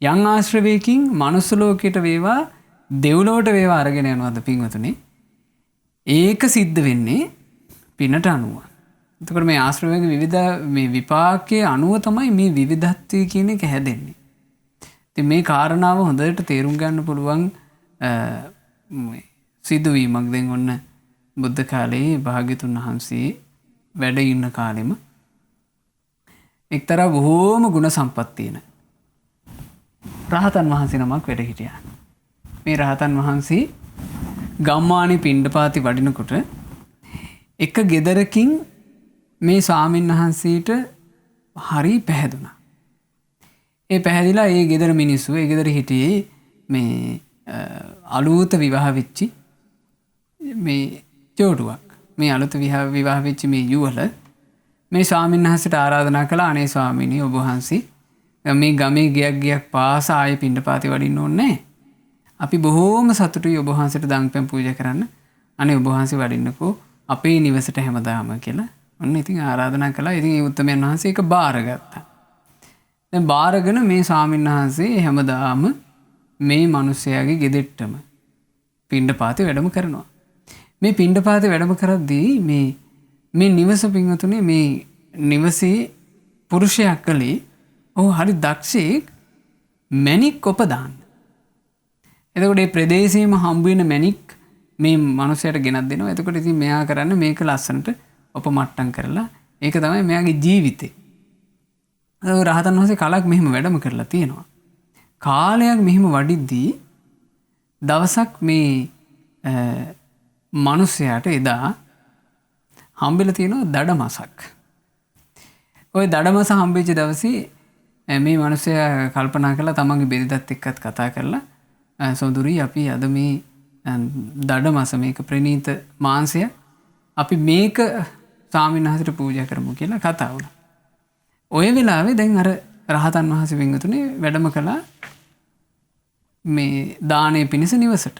යම් ආශ්‍රවයකින් මනුස්ස ලෝකයට වේවා දෙව්ලොවට වේවා අරගෙන යනවාද පින්වතුනි? ඒක සිද්ධ වෙන්නේ පිනට අනුව. එතකොට මේ ආශ්‍රවයේ විවිධ මේ විපාකයේ අනුව තමයි මේ විවිධත්වය කියන එක හැදෙන්නේ. ඉතින් මේ කාරණාව හොඳට තේරුම් ගන්න පුළුවන් සිදුවීමක්. දැන් ඔන්න බුද්ධ කාලයේ භාග්‍යතුන් වහන්සේ වැඩ ඉන්න කාලෙම එක්තරා බොහෝම ගුණ සම්පත් තියෙන රහතන් වහන්සේ නමක් වැඩ හිටියා. මේ රහතන් වහන්සේ ගම්මානේ පිණ්ඩපාති වඩිනකොට එක ගෙදරකින් මේ ස්වාමීන් වහන්සේට හරි පැහැදුනා. ඒ පැහැදිලා ඒ ගෙදර මිනිස්සු ඒ ගෙදර හිටියේ මේ අලුත විවාහ වෙච්චි මේ ජෝඩුවක්. මේ අලුත විවාහ වෙච්චි මේ යුවල මේ ස්වාමීන් වහන්සේට ආරාධනා කළා, අනේ ස්වාමීනි ඔබ වහන්සේ මේ ගමේ ගයක් පාස ආයේ පිණ්ඩපාතේ වඩින්න ඕනේ නැහැ. අපි බොහෝම සතුටුයි ඔබ වහන්සේට දන්පැන් පූජා කරන්න. අනේ ඔබ වහන්සේ වඩින්නකෝ අපේ නිවසට හැමදාම කියලා. ඔන්න ඉතින් ආරාධනා කළා. ඉතින් ඒ උත්තමයන් වහන්සේ ඒක බාරගත්තා. දැන් බාරගෙන මේ ස්වාමීන් වහන්සේ හැමදාම මේ මිනිස්යාගේ ගෙදෙට්ටම පිණ්ඩපාතේ වැඩම කරනවා. මේ පිණ්ඩපාතේ වැඩම කරද්දී මේ නිවස පින්වතුනේ මේ නිවසේ පුරුෂයා කලේ ඔහු හරි දක්ෂයෙක් මැණික් උපදාන්න. එතකොට මේ ප්‍රදේශයේම හම්බ වෙන මැණික් මේ මිනිසයාට ගෙනත් දෙනවා. එතකොට ඉතින් මෙයා කරන්නේ මේක ලස්සනට උපමට්ටම් කරලා ඒක තමයි මෙයාගේ ජීවිතේ. රහතන් වහන්සේ කලක් මෙහෙම වැඩම කරලා තියෙනවා. කාලයක් මෙහෙම වඩිද්දී දවසක් මේ මිනිසයාට එදා හම්බෙලා තියෙනවා දඩමසක්. ওই දඩමස හම්බෙච්ච දවසේ මේ මිනිසයා කල්පනා කළා තමන්ගේ බිරිඳත් එක්කත් කතා කරලා සොඳුරි අපි අද මේ දඩමස මේක ප්‍රණීත මාංශය අපි මේක ස්වාමීන් වහන්සේට පූජා කරමු කියලා කතා වුණා. ওই වෙලාවේ දැන් අර රහතන් වහන්සේ වින්තුනේ වැඩම කළා මේ දානේ පිණිස නිවසට.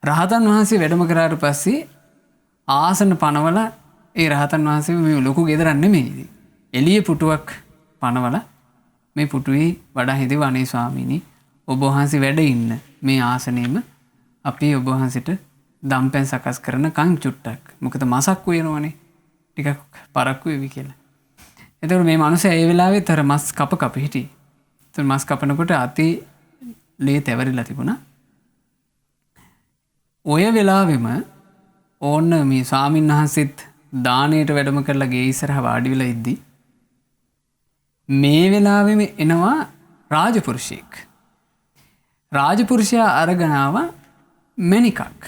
රහතන් වහන්සේ වැඩම කරාට පස්සේ ආසන පනවලා ඒ රහතන් වහන්සේ මේ ලොකු ගෙදරක් නෙමෙයි. එළිය පුටුවක් පනවලා මේ පුටුවේ වඩා හිඳව අනේ ස්වාමීනි ඔබ වහන්සේ වැඩ ඉන්න මේ ආසනෙම අපි ඔබ වහන්සේට දම්පැන් සකස් කරන කන් චුට්ටක්. මොකද මසක් වෙනවනේ. ටිකක් පරක්කු වෙවි කියලා. එතකොට මේ මිනිහා ඒ වෙලාවෙත් අර මස් කප හිටියේ. එතකොට මස් කපනකොට අතේ ලේ තැවරිලා තිබුණා. ඔය වෙලාවෙම ඕන්න මේ ස්වාමීන් වහන්සේත් දාණයට වැඩම කරලා ගේ ඉස්සරහා වාඩි වෙලා ඉද්දි මේ වෙලාවෙම එනවා රාජපුරුෂයෙක්. රාජපුරුෂයා අරගෙන ආවා මණිකක්.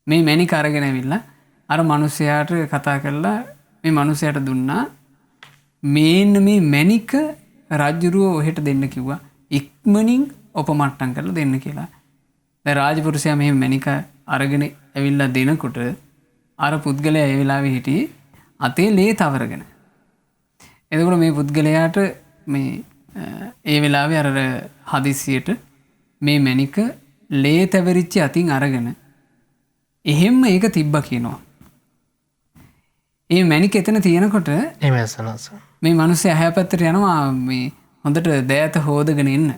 මේ මණික අරගෙන ඇවිල්ලා අර මිනිසයාට කතා කරලා මේ මිනිසයාට දුන්නා. මේන්න මේ මණික රජුරුව ඔහෙට දෙන්න කිව්වා. ඉක්මනින් ඔපමට්ටම් කරලා දෙන්න කියලා. දැන් රාජපුරුෂයා මේ මණික අරගෙන ඇවිල්ලා දෙනකොට අර පුද්ගලයා ඒ වෙලාවේ හිටියේ අතේ ලේ තවරගෙන. එතකොට මේ පුද්ගලයාට මේ ඒ වෙලාවේ අර හදිසියට මේ මණික ලේ තැවරිච්ච අතින් අරගෙන එහෙම්ම ඒක තිබ්බා කියනවා. මේ මණික එතන තියෙනකොට එමෙසනස මේ මිනිස්සයා ඇහැ පැත්තට යනවා මේ හොඳට දෑත හොදගෙන ඉන්න.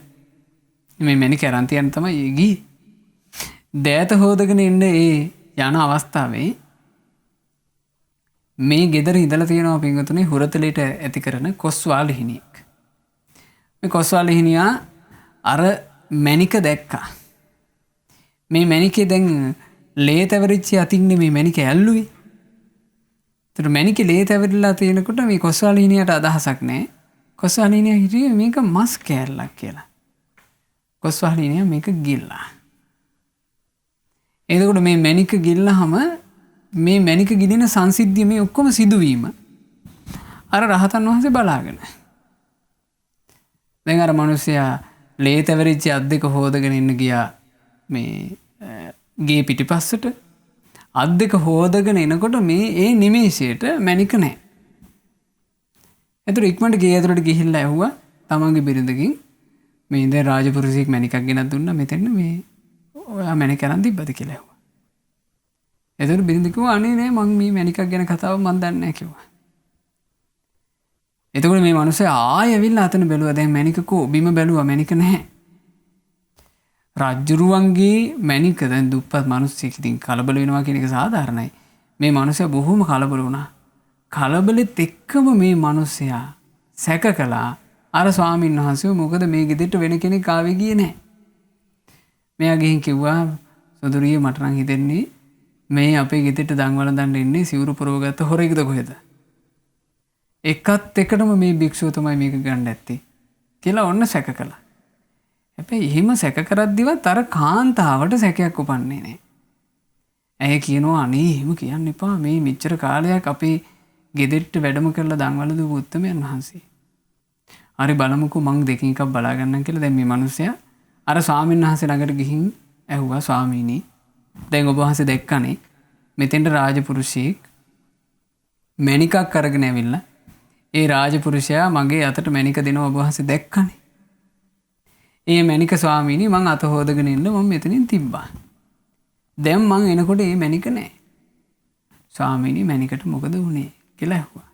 මේ මණික අරන් තියන් තමයි ගියේ. දෑත හොදගෙන ඉන්න ඒ යන අවස්ථාවේ මේ ගෙදර ඉඳලා තියෙනවා පින්වතුනි හුරතලයට ඇති කරන කොස්වාල හිණියෙක්. මේ කොස්වාල හිණියා අර මණික දැක්කා. මේ මණිකේ දැන් ලේ තැවරිච්ච අතින් මේ මණික ඇල්ලුවේ. ඒතර මණිකේ ලේ තැවරිලා තියෙනකොට මේ කොස්වාල හිණියට අදහසක් නැහැ. කොස්වාල හිණියා හිතුවේ මේක මස් කෑල්ලක් කියලා. කොස්වාල හිණියා මේක ගිල්ලා. එතකොට මේ මණික ගිල්ලහම මේ මණික ගිලින සංසිද්ධිය මේ ඔක්කොම සිදුවීම අර රහතන් වහන්සේ බලාගෙන. දැන් අර මිනිස්සයා ලේ තැවරිච්ච අත් දෙක හොදගෙන ඉන්න ගියා මේ ගේ පිටිපස්සට. අත් දෙක හොදගෙන එනකොට මේ ඒ නිමේෂයට මණික නැහැ. එතකොට ඉක්මනට ගේ ඇතුළට ගිහිල්ලා ඇහුවා තමන්ගේ බිරිඳකින් මේ දැන් රාජපුරුෂයෙක් මණිකක් ගෙනත් දුන්නා මෙතන මේ ඔයා මණික අරන් තිබ්බද කියලා ඇහුවා. එතකොට බිරිඳ කිව්වා අනේ නෑ මං මේ මණිකක් ගැන කතාව මන් දන්නේ නැහැ කිව්වා. එතකොට මේ මිනිස්සයා ආයෙ ඇවිල්ලා අතන බැලුවා දැන් මණික කෝ බිම බැලුවා මණික නැහැ. රජුරුවන්ගේ මණික දැන් දුප්පත් මිනිස්සෙක් ඉතින් කලබල වෙනවා කියන එක සාධාරණයි. මේ මිනිස්සයා බොහොම කලබල වුණා. කලබලෙත් එක්කම මේ මිනිස්සයා සැක කළා අර ස්වාමීන් වහන්සේ මොකද මේ ගෙදරට වෙන කෙනෙක් ආවේ ගියේ නැහැ. මෙයා ගිහින් කිව්වා සොඳුරිය මට නම් හිතෙන්නේ මේ අපේ ගෙදරට දන් වළඳන්න ඉන්නේ සිවුරු පුරවගත්ත හොරෙක්ද කොහෙද? එකත් එකටම මේ භික්ෂුව තමයි මේක ගන්න ඇත්තේ කියලා ඔන්න සැක කළා. හැබැයි එහෙම සැක කරද්දිවත් අර කාන්තාවට සැකයක් උපන්නේ නැහැ. ඇය කියනවා අනේ එහෙම කියන්න එපා මේ මෙච්චර කාලයක් අපේ ගෙදරට වැඩම කරලා දන් වළඳපු උත්තමයන් වහන්සේ. හරි බලමුකෝ මං දෙකින් එකක් බලා ගන්නම් කියලා දැන් මේ මිනිස්සයා අර ස්වාමීන් වහන්සේ ළඟට ගිහින් ඇහුවා ස්වාමීනි දැන් ඔබ වහන්සේ දැක්කනේ මෙතෙන්ට රාජපුරුෂයෙක් මණිකක් අරගෙන ඇවිල්ලා ඒ රාජපුරුෂයා මගේ අතට මණික දෙනවා ඔබ වහන්සේ දැක්කනේ. ඒ මණික ස්වාමීනි මං අත හොදගෙන ඉන්න මම මෙතනින් තිබ්බා. දැන් මං එනකොට මේ මණික නැහැ. ස්වාමීනි මණිකට මොකද වුනේ කියලා ඇහුවා.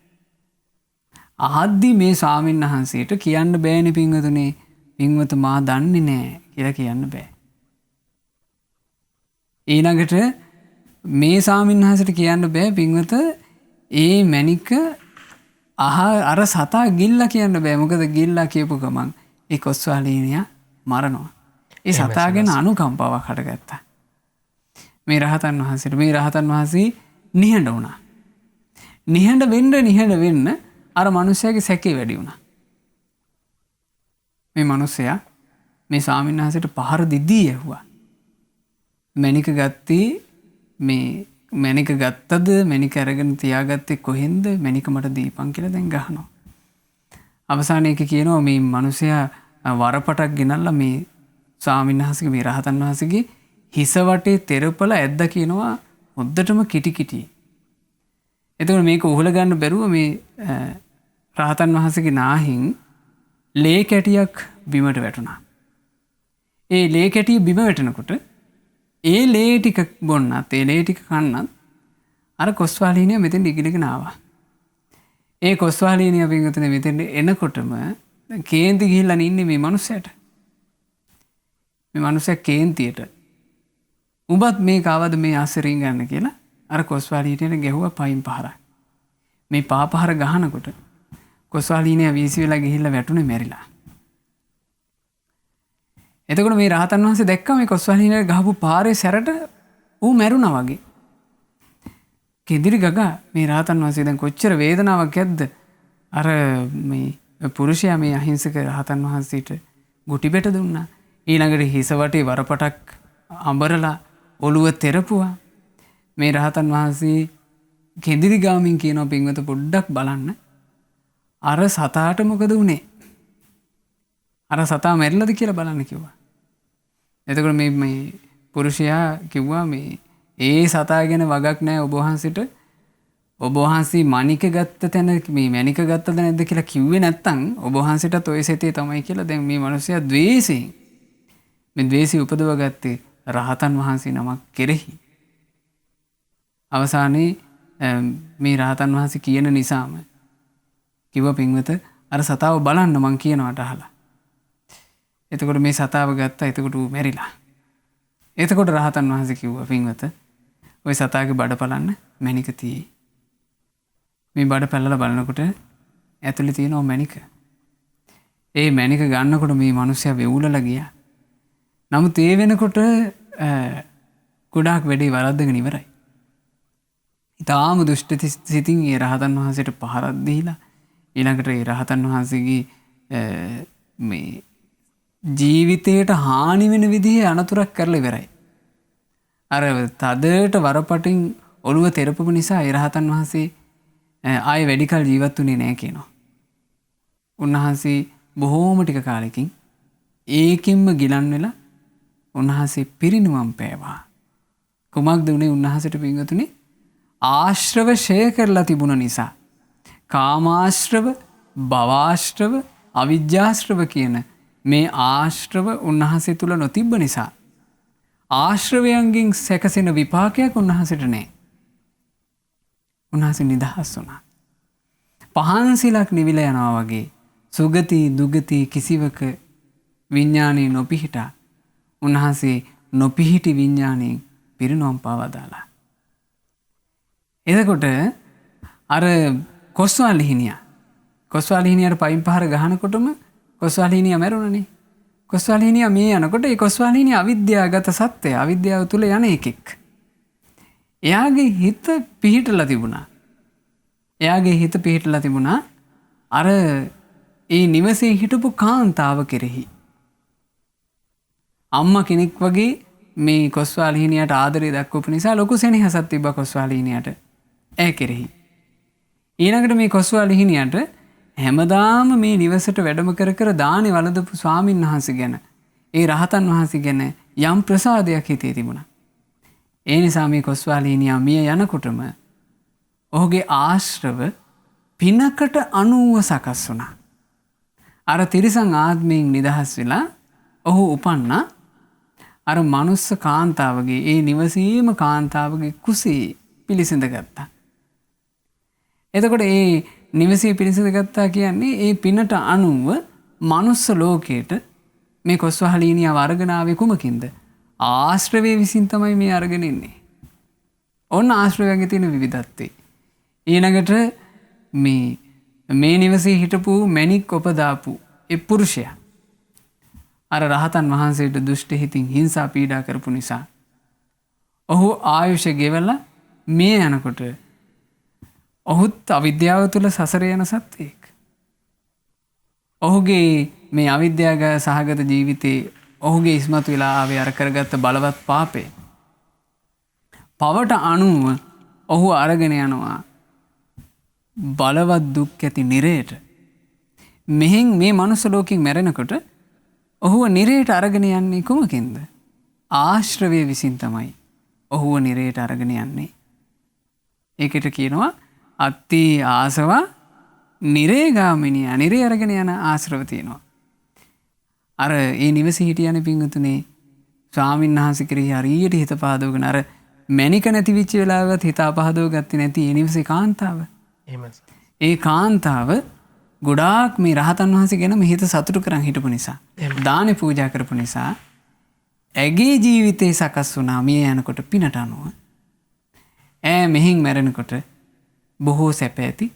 ආද්දි මේ ස්වාමීන් වහන්සේට කියන්න බෑනේ පින්වතුනි. පින්වත මා දන්නේ නැහැ කියලා කියන්න බෑ. ඊළඟට මේ ස්වාමීන් වහන්සේට කියන්න බෑ පින්වත ඒ මණික අර සතා ගිල්ලා කියන්න බෑ. මොකද ගිල්ලා කියපු ගමන් ඒ කොස්වාලීනියා මරනවා. ඒ සතා ගැන අනුකම්පාවක් හටගත්තා. මේ රහතන් වහන්සේ නිහඬ වුණා. නිහඬ වෙන්න අර මිනිසයාගේ සැකේ වැඩි වුණා. මේ මිනිසයා මේ ස්වාමීන් වහන්සේට පහර දිදී ඇහුවා. මණික ගත්තේ මේ මණික ගත්තද මණික අරගෙන තියාගත්තේ කොහෙන්ද මණික මට දීපන් කියලා දැන් ගහනවා. අවසානයේ කියනවා මේ මිනිසයා වරපටක් ගෙනල්ලා මේ ස්වාමීන් වහන්සේගේ මේ රහතන් වහන්සේගේ හිස වටේ තෙරපල ඇද්දා කියනවා හොද්දටම කිටි කිටි. එතකොට මේක උහුල ගන්න බැරුව මේ රහතන් වහන්සේගේ නාහින් ලේ කැටියක් බිමට වැටුණා. ඒ ලේ කැටිය බිම වැටෙනකොට ඒ ලේ ටික බොන්නත් ඒ ලේ ටික කන්නත් අර කොස්වාලීනිය මෙතෙන් ඉගිලගෙන ආවා. ඒ කොස්වාලීනිය පින්වතුනි මෙතෙන් එනකොටම කේන්ති ගිහිල්ලා ඉන්නේ මේ මිනිස්සයාට. මේ මිනිස්සයා කේන්තියට උඹත් මේක ආවද මේ ආසරින් ගන්න කියලා අර කොස්වාලීනියට ගැහුවා පයින් පහරක්. මේ පාපහර ගහනකොට කොස්වාලීනිය වීසි වෙලා ගිහිල්ලා වැටුනේ මැරිලා. එතකොට මේ රහතන් වහන්සේ දැක්කම මේ කොස්වාලීනියට ගහපු පාරේ සැරට ඌ මැරුණා වගේ. කෙදිරි ගගා මේ රහතන් වහන්සේ දැන් කොච්චර වේදනාවක් ඇද්ද අර මේ පුරුෂයා මේ අහිංසක රහතන් වහන්සේට ගුටි බෙට දුන්නා. ඊළඟට හිස වටේ වරපටක් අඹරලා ඔළුව තෙරපුවා. මේ රහතන් වහන්සේ කෙදිරි ගාමින් කියනවා පින්වත පොඩ්ඩක් බලන්න. අර සතාට මොකද වුනේ? අර සතා මැරිලාද කියලා බලන්න කිව්වා. එතකොට මේ පුරුෂයා කිව්වා මේ ඒ සතා ගැන වගක් නැහැ ඔබ වහන්සේට. ඔබ වහන්සේ මණික ගත්ත තැන මේ මණික ගත්තද නැද්ද කියලා කිව්වේ නැත්තම් ඔබ වහන්සේටත් ඔය සෙතේ තමයි කියලා දැන් මේ මිනිස්සයා ද්වේෂයෙන් මේ ද්වේෂය උපදව ගත්තේ රහතන් වහන්සේ නමක් කෙරෙහි. අවසානයේ මේ රහතන් වහන්සේ කියන නිසාම කිව්වා පින්වත අර සතාව බලන්න මං කියනවට අහලා. එතකොට මේ සතාව ගත්තා. එතකොට ඌ මැරිලා. එතකොට රහතන් වහන්සේ කිව්වා පින්වත ওই සතාගේ බඩ බලන්න මණික තියෙයි. මේ බඩ පැලලා බලනකොට ඇතුලේ තියෙනවා මණික. ඒ මණික ගන්නකොට මේ මිනිස්සයා වෙවුලලා ගියා. නමුත් ඒ වෙනකොට ගොඩාක් වැඩේ වරද්දගෙන ඉවරයි. ඊටාම දුෂ්ට සිතින් ඒ රහතන් වහන්සේට පහරක් දීලා ඊළඟට ඒ රහතන් වහන්සේගේ මේ ජීවිතයට හානි වෙන විදිහේ අනතුරක් කරලා ඉවරයි. අර තදට වරපටින් ඔළුව තෙරපපු නිසා ඒ රහතන් වහන්සේ ආයේ වැඩි කල ජීවත් වුණේ නැහැ කියනවා. උන්වහන්සේ බොහෝම ටික කාලෙකින් ඒකින්ම ගිලන් වෙලා උන්වහන්සේ පිරිනිවන් පෑවා. කුමක්ද උනේ උන්වහන්සේට පින්වතුනි? ආශ්‍රව ෂය කරලා තිබුණ නිසා. කාමාශ්‍රව, භවආශ්‍රව, අවිජ්ජාශ්‍රව කියන මේ ආශ්‍රව උන්වහන්සේ තුල නොතිබ්බ නිසා ආශ්‍රවයන්ගෙන් සැකසෙන විපාකයක් උන්වහන්සේට නැහැ. උන්වහන්සේ නිදහස් වුණා. පහන්සිලක් නිවිලා යනවා වගේ සුගති දුගති කිසිවක විඥානේ නොපිහිටා උන්වහන්සේ නොපිහිටි විඥාණයෙන් පිරිනොම් පාවා දාලා. එතකොට අර කොස්වාලිහිනියට පයින් පහර ගහනකොටම කොස්වාලිහිනියා මැරුණනේ. කොස්වාලිහිනියා මේ යනකොට ඒ කොස්වාලිහිනියා අවිද්‍යාවගත සත්‍යය අවිද්‍යාව තුල යන එකෙක්. එයාගේ හිත පිහිටලා තිබුණා. අර ඒ නිවසේ හිටපු කාන්තාව කෙරෙහි. අම්මා කෙනෙක් වගේ මේ කොස්වාලිහිනියට ආදරය දක්වපු නිසා ලොකු සෙනෙහසක් තිබ්බා කොස්වාලිහිනියට ඈ කෙරෙහි. ඊළඟට මේ කොස්වාලිහිනියට හැමදාම මේ නිවසට වැඩම කර කර දානේ වළඳපු ස්වාමීන් වහන්සේ ගැන ඒ රහතන් වහන්සේ ගැන යම් ප්‍රසාදයක් හිතේ තිබුණා. ඒ නිසා මේ කොස්වාලීනියා මිය යනකොටම ඔහුගේ ආශ්‍රව පිනකට අනුව සකස් වුණා. අර තිරිසන් ආත්මයෙන් නිදහස් වෙලා ඔහු උපන්නා අර මනුස්ස කාන්තාවගේ ඒ නිවසේම කාන්තාවගේ කුසේ පිළිසිඳ ගත්තා. එතකොට ඒ නිවසේ පිළිසිඳ ගත්තා කියන්නේ ඒ පිනට අනුව මනුස්ස ලෝකයට මේ කොස්වහලීනියව අරගෙන ආවේ කුමකින්ද? ආශ්‍රවයේ විසින් තමයි මේ අරගෙන ඉන්නේ. ඔන්න ආශ්‍රවයන්ගේ තියෙන විවිධත්වය. ඊළඟට මේ නිවසේ හිටපු මැණික් උපදාපු ඒ පුරුෂයා අර රහතන් වහන්සේට දුෂ්ට හිතින් හිංසා පීඩා කරපු නිසා ඔහු ආයුෂ ගෙවලා මේ යනකොට ඔහුත් අවිද්‍යාව තුළ සසර යන සත්වයෙක්. ඔහුගේ මේ අවිද්‍යාව සහගත ජීවිතේ ඔහුගේ ඉස්මතු වෙලා ආවේ අර කරගත්ත බලවත් පාපේ. පවට අනුව ඔහු අරගෙන යනවා බලවත් දුක් ඇති නිරයට. මෙහෙන් මේ මනුස්ස ලෝකෙන් මැරෙනකොට ඔහුව නිරයට අරගෙන යන්නේ කුමකින්ද? ආශ්‍රවයේ විසින් තමයි ඔහුව නිරයට අරගෙන යන්නේ. ඒකට කියනවා අත්ති ආසවා නිරේගාමිනිය. නිරේ අරගෙන යන ආශ්‍රව තියෙනවා. අර ඒ නිවසේ හිටියනේ පිංගුතුනේ ස්වාමීන් වහන්සේ කෙරෙහි හරියට හිත පහදවගෙන අර මැණික නැති වෙච්ච වෙලාවවත් හිත අපහදව ගත්තේ නැති ඒ නිවසේ කාන්තාව. ඒ කාන්තාව ගොඩාක් මේ රහතන් වහන්සේ ගැන හිත සතුටු කරන් හිටපු නිසා දානේ පූජා කරපු නිසා ඇගේ ජීවිතේ සකස් වුණා මිය යනකොට පිනට අනුව. ඈ මෙහින් මැරෙනකොට බොහෝ සැප ඇති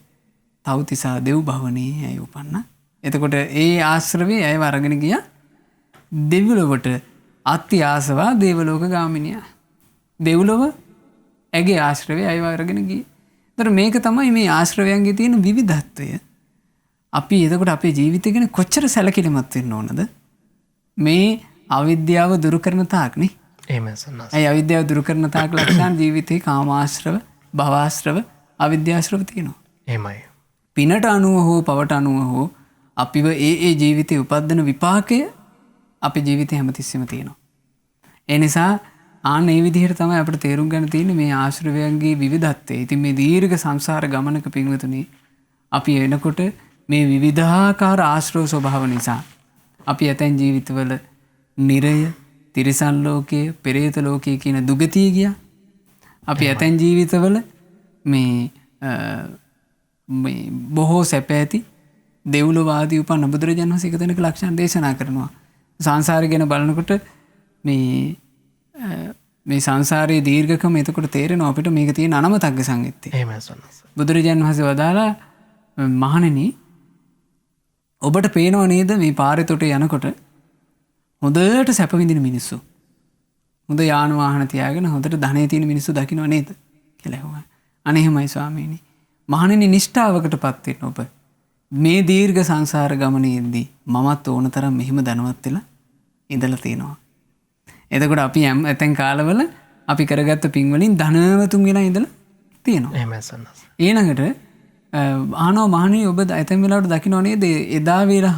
තව්තිසා දෙව් භවනේ ඇය උපන්නා. එතකොට ඒ ආශ්‍රවේ ඇයව අරගෙන ගියා දෙව්ලොවට. අත්ති ආසවා දේවලෝක ගාමිනිය. දෙව්ලොව ඇගේ ආශ්‍රවේ ඇයව අරගෙන ගියේ. ඒතර මේක තමයි මේ ආශ්‍රවයන්ගේ තියෙන විවිධත්වය. අපි එතකොට අපේ ජීවිතය ගැන කොච්චර සැලකිලිමත් වෙන්න ඕනද? මේ අවිද්‍යාව දුරු කරන තාක්නේ. එහෙමයි සන්නස්. ඒ අවිද්‍යාව දුරු කරන තාක් ලක්ෂණ ජීවිතේ කාමාශ්‍රව, භවආශ්‍රව, අවිද්‍යාශ්‍රව තියෙනවා. එහෙමයි. පිනට අනුව හෝ පවට අනුව හෝ අපිව ඒ ජීවිතේ උපදින විපාකය අපේ ජීවිතේ හැමතිස්සෙම තියෙනවා. ඒ නිසා ආන්න ඒ විදිහට තමයි අපිට තේරුම් ගන්න තියෙන්නේ මේ ආශ්‍රවයන්ගේ විවිධත්වය. ඉතින් මේ දීර්ඝ සංසාර ගමනක පින්වතුනි අපි එනකොට මේ විවිධාකාර ආශ්‍රව ස්වභාව නිසා අපි ඇතැන් ජීවිතවල නිරය, තිරිසන් ලෝකයේ, පෙරේත ලෝකයේ කියන දුගතිය ගියා. අපි ඇතැන් ජීවිතවල මේ බොහෝ සැප ඇති දෙව්ලොව ආදී උපන්න බුදුරජාණන් වහන්සේ එක තැනක ලක්ෂණ දේශනා කරනවා. සංසාරය ගැන බලනකොට මේ සංසාරයේ දීර්ඝකම එතකොට තේරෙනවා අපිට මේක තියෙන අනමතග්ග සංයුත්තේ. එහෙමයි සන්නස්. බුදුරජාණන් වහන්සේ වදාලා මහණෙනි ඔබට පේනව නේද මේ පාරේ තොට යනකොට හොඳට සැප විඳින මිනිස්සු. හොඳ යාන වාහන තියාගෙන හොඳට ධනෙ තියෙන මිනිස්සු දකින්නව නේද කියලා ඇහුවා. අනේ එහෙමයි ස්වාමීනි. මහණෙනි නිෂ්ඨාවකටපත් වෙන්න ඔබ. මේ දීර්ඝ සංසාර ගමනේදී මමත් ඕන තරම් මෙහිම ධනවත් වෙලා ඉඳලා තියෙනවා. එතකොට අපි ඇතැන් කාලවල අපි කරගත්ත පින් වලින් ධනවතුන් වෙලා ඉඳලා තියෙනවා. එහෙමයි සන්නස්. ඊළඟට ආනෝ මහණෙනි ඔබ ඇතැම් වෙලාවට දකින්නව නේද එදා වේලා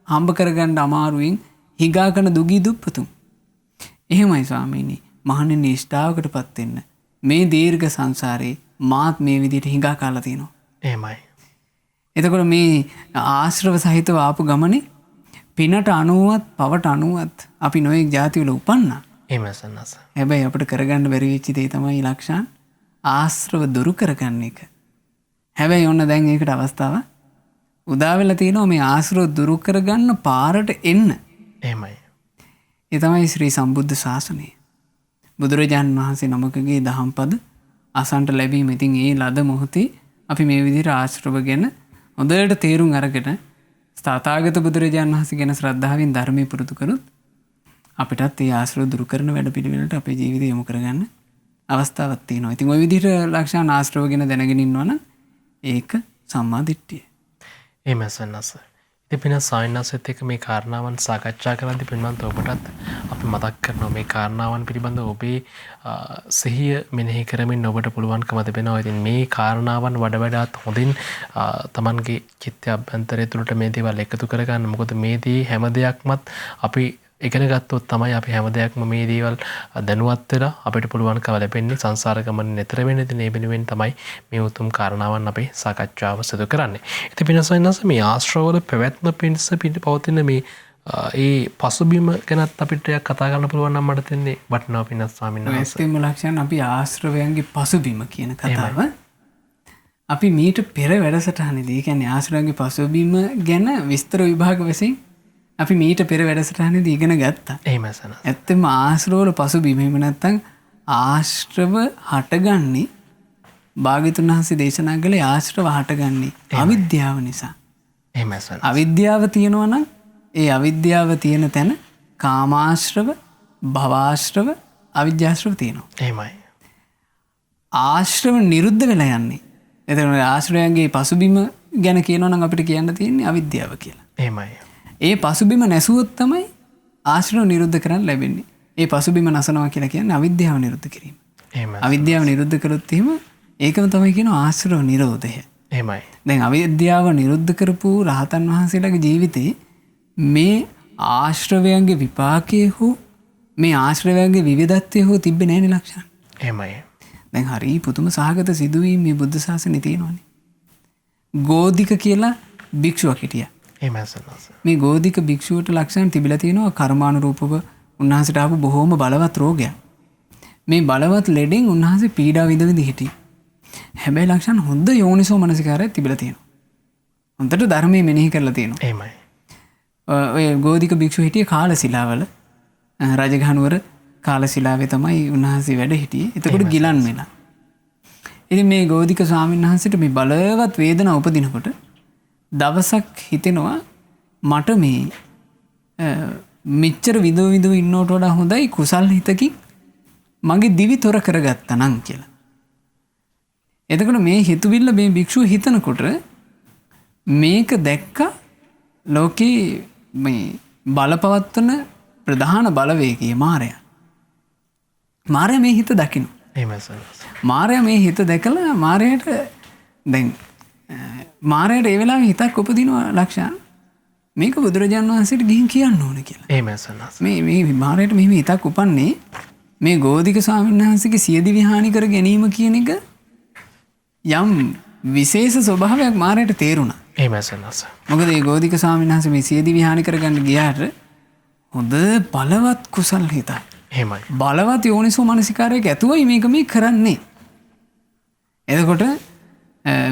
හම්බ කරගන්න අමාරුවෙන් හිඟා කරන දුගී දුප්පතුන්. එහෙමයි ස්වාමීනි. මහණෙනි නිෂ්ඨාවකටපත් වෙන්න. මේ දීර්ඝ සංසාරේ මාත් මේ විදිහට හිඟා කාලා තියෙනවා. එහෙමයි. එතකොට මේ ආශ්‍රව සහිතව ආපු ගමනේ පිනට අනුවත් පවට අනුවත් අපි නොයෙක් ජාතිවල උපන්නා. එහෙමයි සන්නස්. හැබැයි අපිට කරගන්න බැරි වෙච්ච දේ තමයි ලක්ෂණ ආශ්‍රව දුරු කරගන්න එක. හැබැයි ඔන්න දැන් ඒකට අවස්ථාව උදා වෙලා තියෙනවා මේ ආශ්‍රව දුරු කරගන්න පාරට එන්න. එහෙමයි. ඒ තමයි ශ්‍රී සම්බුද්ධ ශාසනය. බුදුරජාණන් වහන්සේ නමකගේ දහම් පද අසන්ට ලැබීම. ඉතින් ඒ ලද මොහොතේ අපි මේ විදිහට ආශ්‍රව ගැන හොඳට තේරුම් අරගෙන තථාගත බුදුරජාණන් වහන්සේ ගැන ශ්‍රද්ධාවෙන් ධර්මයේ පුරුදු කරොත් අපිටත් ඒ ආශ්‍රව දුරු කරන වැඩ පිළිවෙලට අපේ ජීවිතය යොමු කරගන්න අවස්ථාවක් තියෙනවා. ඉතින් ওই විදිහට ලක්ෂණ ආශ්‍රව ගැන දැනගෙන ඉන්නවනම් ඒක සම්මා දිට්ඨිය. එහෙමයි සන්නස්. ඉතින් පින සායනසෙත් එක්ක මේ කාරණාවන් සාකච්ඡා කරද්දී පින්වන්ත ඔබටත් අපි මතක් කරනවා මේ කාරණාවන් පිළිබඳව ඔබේ සිහිය මෙනෙහි කරමින් ඔබට පුළුවන්කම තිබෙනවා. ඉතින් මේ කාරණාවන් වඩ වඩාත් හොඳින් Tamanගේ චිත්ත අභ්‍යන්තරය තුළට මේ දේවල් එකතු කරගන්න. මොකද මේ දේ හැම දෙයක්මත් අපි ඉගෙන ගත්තොත් තමයි අපි හැම දෙයක්ම මේ දේවල් දැනුවත් වෙලා අපිට පුළුවන්කම ලැබෙන්නේ සංසාර ගමන නතර වෙන්නේ. ඉතින් ඒ වෙනුවෙන් තමයි මේ උතුම් කාරණාවන් අපි සාකච්ඡාව සිදු කරන්නේ. ඉතින් පිනසයින්නස මේ ආශ්‍රවවල පැවැත්ම පිණිස පවතින මේ ඒ පසුබිම ගැනත් අපිට කතා කරන්න පුළුවන් නම් මට තෙන්නේ වටිනවා පිනස් ස්වාමීන් වහන්සේ. ඇත්තම ලක්ෂණ අපි ආශ්‍රවයන්ගේ පසුබිම කියන කතාව අපි මීට පෙර වැඩසටහනේදී කියන්නේ ආශ්‍රවයන්ගේ පසුබිම ගැන විස්තර විභාග වශයෙන් අපි මීට පෙර වැඩසටහනේදී ඉගෙන ගත්තා. එහෙමයි සන. ඇත්තම ආශ්‍රවවල පසුබිම එහෙම නැත්නම් ආශ්‍රව හටගන්නේ භාග්‍යතුන් වහන්සේ දේශනා කළේ ආශ්‍රව හටගන්නේ අවිද්‍යාව නිසා. එහෙමයි සන. අවිද්‍යාව තියෙනවා නම් ඒ අවිද්‍යාව තියෙන තැන කාමාශ්‍රව, භවආශ්‍රව, අවිද්‍යාශ්‍රව තියෙනවා. එහෙමයි. ආශ්‍රව නිරුද්ධ වෙලා යන්නේ. එතකොට ආශ්‍රවයන්ගේ පසුබිම ගැන කියනවා නම් අපිට කියන්න තියෙන්නේ අවිද්‍යාව කියලා. එහෙමයි. ඒ පසුබිම නැසුවොත් තමයි ආශ්‍රව නිරුද්ධ කරන්න ලැබෙන්නේ. ඒ පසුබිම නැසනවා කියලා කියන්නේ අවිද්‍යාව නිරුද්ධ කිරීම. එහෙමයි. අවිද්‍යාව නිරුද්ධ කළොත් එහෙම ඒකම තමයි කියනවා ආශ්‍රව නිරෝධය. එහෙමයි. දැන් අවිද්‍යාව නිරුද්ධ කරපු රහතන් වහන්සේලාගේ ජීවිතේ මේ ආශ්‍රවයන්ගේ විපාකයේ හෝ මේ ආශ්‍රවයන්ගේ විවිධත්වයේ හෝ තිබ්බේ නැහැනේ ලක්ෂණ. එහෙමයි. දැන් හරි පුදුම සහගත සිදුවීම් මේ බුද්ධ ශාසනයේ තියෙනවානේ. ගෝධික කියලා භික්ෂුවක් හිටියා. එහෙමයි සන. මේ ගෝධික භික්ෂුවට ලක්ෂණ තිබිලා තියෙනවා කර්මානුරූපව උන්වහන්සේට ආපු බොහෝම බලවත් රෝගයක්. මේ බලවත් ලෙඩෙන් උන්වහන්සේ පීඩා විඳ හිටියේ. හැබැයි ලක්ෂණ හොඳ යෝනිසෝ මනසිකාරයක් තිබිලා තියෙනවා. හොඳට ධර්මයේ මෙනෙහි කරලා තියෙනවා. එහෙමයි. ඔය ගෝධික භික්ෂුව හිටියේ කාලශිලාවල රජගහනුවර කාලශිලාවේ තමයි උන්වහන්සේ වැඩ හිටියේ. එතකොට ගිලන් වෙලා. ඉතින් මේ ගෝධික ස්වාමීන් වහන්සේට මේ බලවත් වේදනාව උපදිනකොට දවසක් හිතෙනවා මට මේ මෙච්චර විදෝ ඉන්නවට වඩා හොඳයි කුසල් හිතකින් මගේ දිවි තොර කරගත්තා නම් කියලා. එතකොට මේ හිතුවිල්ල මේ භික්ෂුව හිතනකොට මේක දැක්ක ලෝකේ මේ බලපවත්වන ප්‍රධාන බලවේගය මාරයා. මාරයා මේ හිත දකින්න. එහෙමයි සන. මාරයා මේ හිත දැකලා මාරයාට දැන් මාරයාට ඒ වෙලාවේ හිතක් උපදිනවා ලක්ෂණ මේක බුදුරජාණන් වහන්සේට ගිහින් කියන්න ඕන කියලා. එහෙමයි සන. මේ මාරයාට මෙහෙම හිතක් උපන්නේ මේ ගෝධික ස්වාමීන් වහන්සේගේ සියදිවි හානි කර ගැනීම කියන එක යම් විශේෂ ස්වභාවයක් මාරයාට තේරුණා. එහෙමයි සන. මොකද මේ ගෝධික ස්වාමීන් වහන්සේ මේ සියදිවි හානි කරගන්න ගියාට හොඳ බලවත් කුසල් හිතක්. එහෙමයි. බලවත් යෝනිසෝ මනසිකාරයක් ඇතුවයි මේක මේ කරන්නේ. එතකොට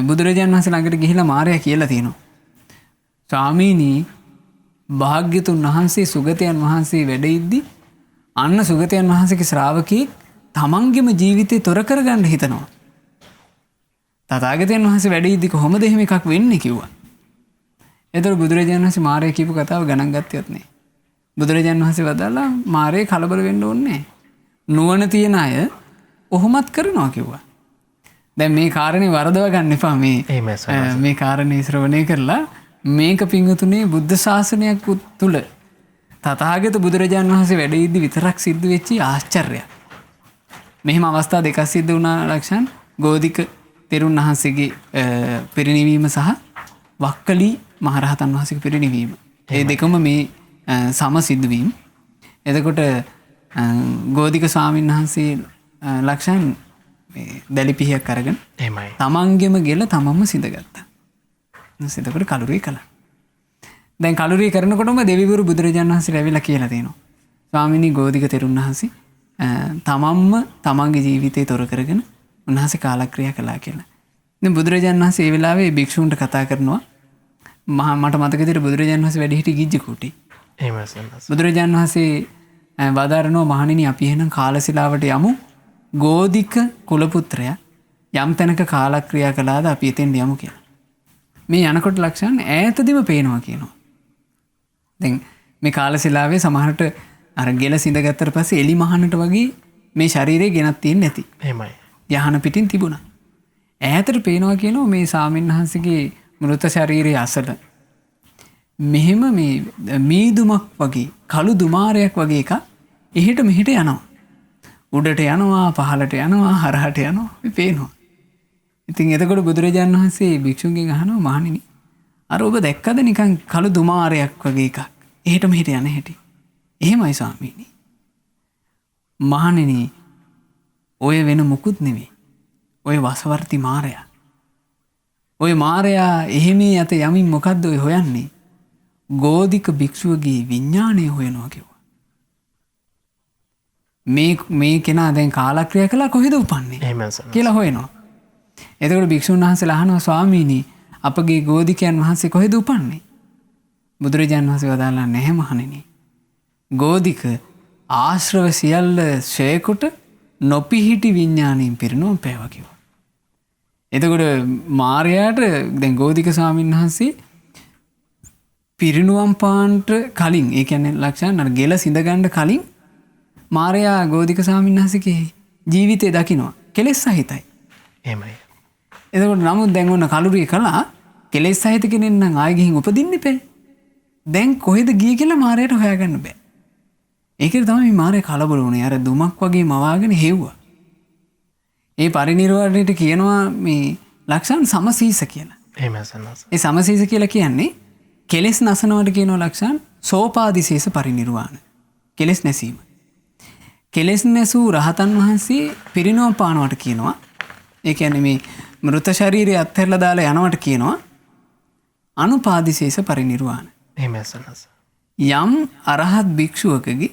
බුදුරජාණන් වහන්සේ ළඟට ගිහිලා මාරයා කියලා තියෙනවා. ස්වාමීනි භාග්‍යතුන් වහන්සේ සුගතයන් වහන්සේ වැඩ ඉද්දි අන්න සුගතයන් වහන්සේගේ ශ්‍රාවකෙක් තමන්ගේම ජීවිතේ තොර කරගන්න හිතනවා. තථාගතයන් වහන්සේ වැඩ ඉද්දි කොහොමද එහෙම එකක් වෙන්නේ කිව්වා. එතකොට බුදුරජාණන් වහන්සේ මාරයා කියපු කතාව ගණන් ගත්තේත් නෑ. බුදුරජාණන් වහන්සේ වදාලා මාරේ කලබල වෙන්න ඕනේ නෑ. නුවණ තියෙන අය ඔහොමත් කරනවා කිව්වා. දැන් මේ කාරණේ වරදව ගන්න එපා මේ කාරණේ ශ්‍රවණය කරලා මේක පිංගුතුනේ බුද්ධ ශාසනයක් තුල තථාගත බුදුරජාණන් වහන්සේ වැඩ ඉද්දි විතරක් සිද්ධ වෙච්ච ආශ්චර්යයක්. මෙහෙම අවස්ථා දෙකක් සිද්ධ වුණා ලක්ෂණ ගෝධික තෙරුන් වහන්සේගේ පිරිනිවීම සහ වක්කලි මහරහතන් වහන්සේගේ පිරිනිවීම. ඒ දෙකම මේ සම සිදුවීම්. එතකොට ගෝධික ස්වාමීන් වහන්සේ ලක්ෂණ දැලිපිහියක් අරගෙන තමන්ගෙම ගෙල තමන්ම සිඳගත්තා. සිඳකොට කලුරිය කළා. දැන් කලුරිය කරනකොටම දෙවිවරු බුදුරජාණන් වහන්සේ ඇවිල්ලා කියලා තියෙනවා. ස්වාමීනි ගෝධික තෙරුන් වහන්සේ තමන්ම තමන්ගේ ජීවිතේ තොර කරගෙන උන්වහන්සේ කාලක්‍රියා කළා කියලා. ඉතින් බුදුරජාණන් වහන්සේ ඒ වෙලාවේ භික්ෂූන්ට කතා කරනවා. මට මතක විදිහට බුදුරජාණන් වහන්සේ වැඩ හිටි ගිජ්ජකූටි. බුදුරජාණන් වහන්සේ වදාරනවා මහණෙනි අපි එහෙනම් කාලශිලාවට යමු. ගෝධික කුලපුත්‍රයා යම් තැනක කාලක්‍රියා කළාද අපි එතෙන් යමු කියලා. මේ යනකොට ලක්ෂණ ඈතදීම පේනවා කියනවා. දැන් මේ කාලශිලාවේ සමහරට අර ගෙල සිඳගත්තට පස්සේ එලි මහන්නට වගේ මේ ශරීරය ගෙනත් තියෙන්නේ නැති. එහෙමයි. යහන පිටින් තිබුණා. ඈතට පේනවා කියනවා මේ ස්වාමීන් වහන්සේගේ මෘත ශරීරයේ අසල මෙහෙම මේ මීදුමක් වගේ කළු දුමාරයක් වගේ එකක් එහෙට මෙහෙට යනවා. උඩට යනවා පහලට යනවා හරහට යනවා මේ පේනවා. ඉතින් එතකොට බුදුරජාණන් වහන්සේ භික්ෂුන්ගෙන් අහනවා මහණෙනි අර ඔබ දැක්කද නිකන් කළු දුමාරයක් වගේ එකක් එහෙට මෙහෙට යන හැටි. එහෙමයි ස්වාමීනි. මහණෙනි ඔය වෙන මුකුත් නෙවෙයි. ඔය වසවර්ති මාරයා. ඔය මාරයා එහෙමේ යත යමින් මොකද්ද ඔය හොයන්නේ? ගෝධික භික්ෂුවගේ විඥාණය හොයනවා කිව්වා. මේ කෙනා දැන් කාලක්‍රියා කළා කොහෙද උපන්නේ එහෙමයි සන්නස. කියලා හොයනවා. එතකොට භික්ෂුන් වහන්සේලා අහනවා ස්වාමීනි අපගේ ගෝධිකයන් වහන්සේ කොහෙද උපන්නේ? බුදුරජාණන් වහන්සේ වදාළා නැහැ මහණෙනි. ගෝධික ආශ්‍රව සියල්ල ශේකොට නොපිහිටි විඥාණයෙන් පිරිනුවම් පෑවා කිව්වා. එතකොට මාරයාට දැන් ගෝධික ස්වාමීන් වහන්සේ පිරිනුවම් පාන්ට කලින් ඒ කියන්නේ ලක්ෂණ අර ගෙල සිඳ ගන්න කලින් මාරයා ගෝධික ස්වාමීන් වහන්සේගේ ජීවිතය දකිනවා කෙලෙස් සහිතයි. එහෙමයි. එතකොට නමුත් දැන් ඔන්න කලුරිය කළා කෙලෙස් සහිත කෙනෙක් නම් ආයෙ ගිහින් උපදින්න ඉපේ. දැන් කොහෙද ගියේ කියලා මාරයට හොයාගන්න බෑ. ඒකේ තමයි මේ මාරය කලබල වුණේ. අර දුමක් වගේ මවාගෙන හෙව්වා. ඒ පරිණිරවාණයට කියනවා මේ ලක්ෂණ සමසීස කියලා. එහෙමයි සන්නස. ඒ සමසීස කියලා කියන්නේ කෙලෙස් නසනවට කියනවා ලක්ෂණ සෝපාදිශේෂ පරිණිරවාණ. කෙලෙස් නැසීම. කෙලෙස් නැසූ රහතන් වහන්සේ පිරිනවම් පානවට කියනවා. ඒ කියන්නේ මේ මෘත ශරීරය අත්හැරලා දාලා යනවට කියනවා අනුපාදිශේෂ පරිණිරවාණ. එහෙමයි සන්නස. යම් අරහත් භික්ෂුවකගේ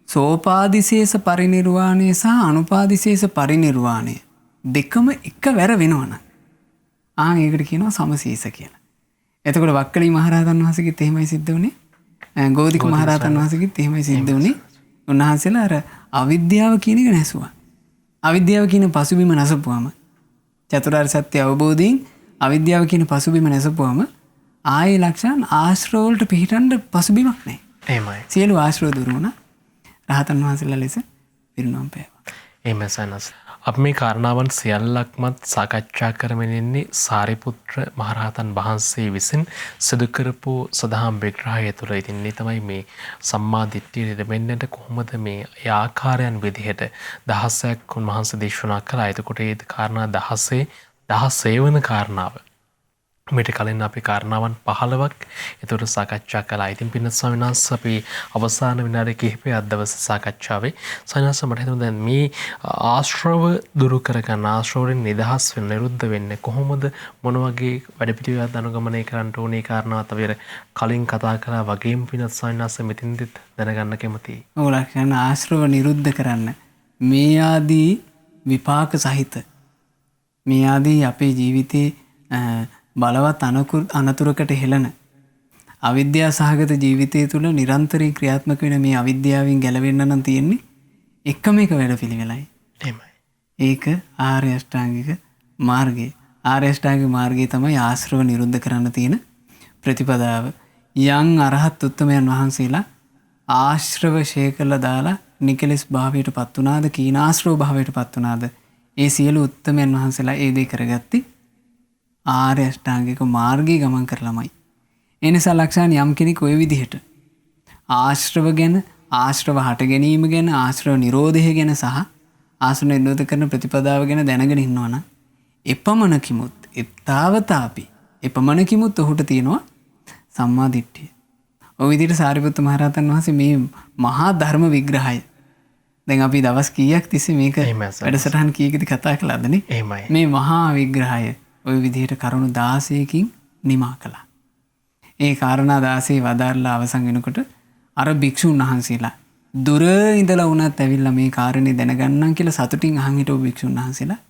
සෝපාදිශේෂ පරිණිරවාණය සහ අනුපාදිශේෂ පරිණිරවාණය දෙකම එකවර වෙනවනම් ඒකට කියනවා සමසීස කියලා. එතකොට වක්කලි මහරහතන් වහන්සේගෙත් එහෙමයි සිද්ධ වුණේ. ගෝධික මහරහතන් වහන්සේගෙත් එහෙමයි සිද්ධ වුණේ. උන්වහන්සේලා අර අවිද්‍යාව කියන එක නැසුවා. අවිද්‍යාව කියන පසුබිම නැසපුවාම චතුරාර්ය සත්‍ය අවබෝධයෙන් අවිද්‍යාව කියන පසුබිම නැසපුවාම ආයේ ලක්ෂණ ආශ්‍රව වලට පිටින්ද පසුබිමක් නැහැ. එහෙමයි. සියලු ආශ්‍රව දුරු වුණා. රහතන් වහන්සේලා ලෙස පිරිනොම් පෑවා. එහෙමයි සන්නස. අපි මේ කාරණාවන් සියල්ලක්මත් සාකච්ඡා කරමින් ඉන්නේ සාරිපුත්‍ර මහරහතන් වහන්සේ විසින් සිදු කරපු සදහම් විග්‍රහය තුළ. ඉතින් මේ තමයි මේ සම්මා දිට්ඨිය ලැබෙන්නට කොහොමද මේ ආකාරයන් විදිහට 16ක් උන්වහන්සේ දේශනා කළා. එතකොට ඒ කාරණා 16 වෙන කාරණාව මේට කලින් අපි කාරණාවන් 15ක් එතකොට සාකච්ඡා කළා. ඉතින් පින්වත් ස්වාමීන් වහන්සේ අපි අවසාන විනාඩි කිහිපයක් දවස් සාකච්ඡාවේ සයනස මට හිතෙනවා දැන් මේ ආශ්‍රව දුරු කරගන්න ආශ්‍රවයෙන් නිදහස් වෙන්න නිරුද්ධ වෙන්නේ කොහොමද මොන වගේ වැඩපිළිවෙලක් අනුගමනය කරන්න ඕනේ කාරණාවත් අපි කලින් කතා කළා වගේම පින්වත් ස්වාමීන් වහන්සේ මෙතෙන්දිත් දැනගන්න කැමතියි. ඔව් ලක්ෂණ ආශ්‍රව නිරුද්ධ කරන්න මේ ආදී විපාක සහිත මේ ආදී අපේ ජීවිතේ බලවත් අනතුරකට හෙළන අවිද්‍යා සහගත ජීවිතය තුළ නිරන්තරයෙන් ක්‍රියාත්මක වෙන මේ අවිද්‍යාවෙන් ගැලවෙන්න නම් තියෙන්නේ එකම එක වැඩපිළිවෙලයි. එහෙමයි. ඒක ආර්ය අෂ්ටාංගික මාර්ගය. ආර්ය අෂ්ටාංගික මාර්ගය තමයි ආශ්‍රව නිරුද්ධ කරන්න තියෙන ප්‍රතිපදාව. යම් අරහත් උත්තමයන් වහන්සේලා ආශ්‍රව ෂේ කළා දාලා නිකලස් භාවයට පත් වුණාද කීනාශ්‍රව භාවයට පත් වුණාද ඒ සියලු උත්තමයන් වහන්සේලා ඒ දේ කරගත්තේ ආර්ය අෂ්ටාංගික මාර්ගයේ ගමන් කරලාමයි. ඒ නිසා ලක්ෂණ යම් කෙනෙක් ওই විදිහට ආශ්‍රව ගැන, ආශ්‍රව හට ගැනීම ගැන, ආශ්‍රව නිරෝධය ගැන සහ ආශ්‍රව නිරෝධ කරන ප්‍රතිපදාව ගැන දැනගෙන ඉන්නවනම් එපමණකිමුත් එතාවතාපි එපමණකිමුත් ඔහුට තියෙනවා සම්මා දිට්ඨිය. ඔය විදිහට සාරිපුත්ත මහරහතන් වහන්සේ මේ මහා ධර්ම විග්‍රහය දැන් අපි දවස් කීයක් තිස්සේ මේක වැඩසටහන් කීයකදී කතා කළාදනේ? එහෙමයි. මේ මහා විග්‍රහය ඔය විදිහට කරුණු 16කින් නිමා කළා. ඒ කාරණා 16 වදාරලා අවසන් වෙනකොට අර භික්ෂුන් වහන්සේලා දුර ඉඳලා වුණත් ඇවිල්ලා මේ කාරණේ දැනගන්නම් කියලා සතුටින් අහන් හිටපු භික්ෂුන් වහන්සේලා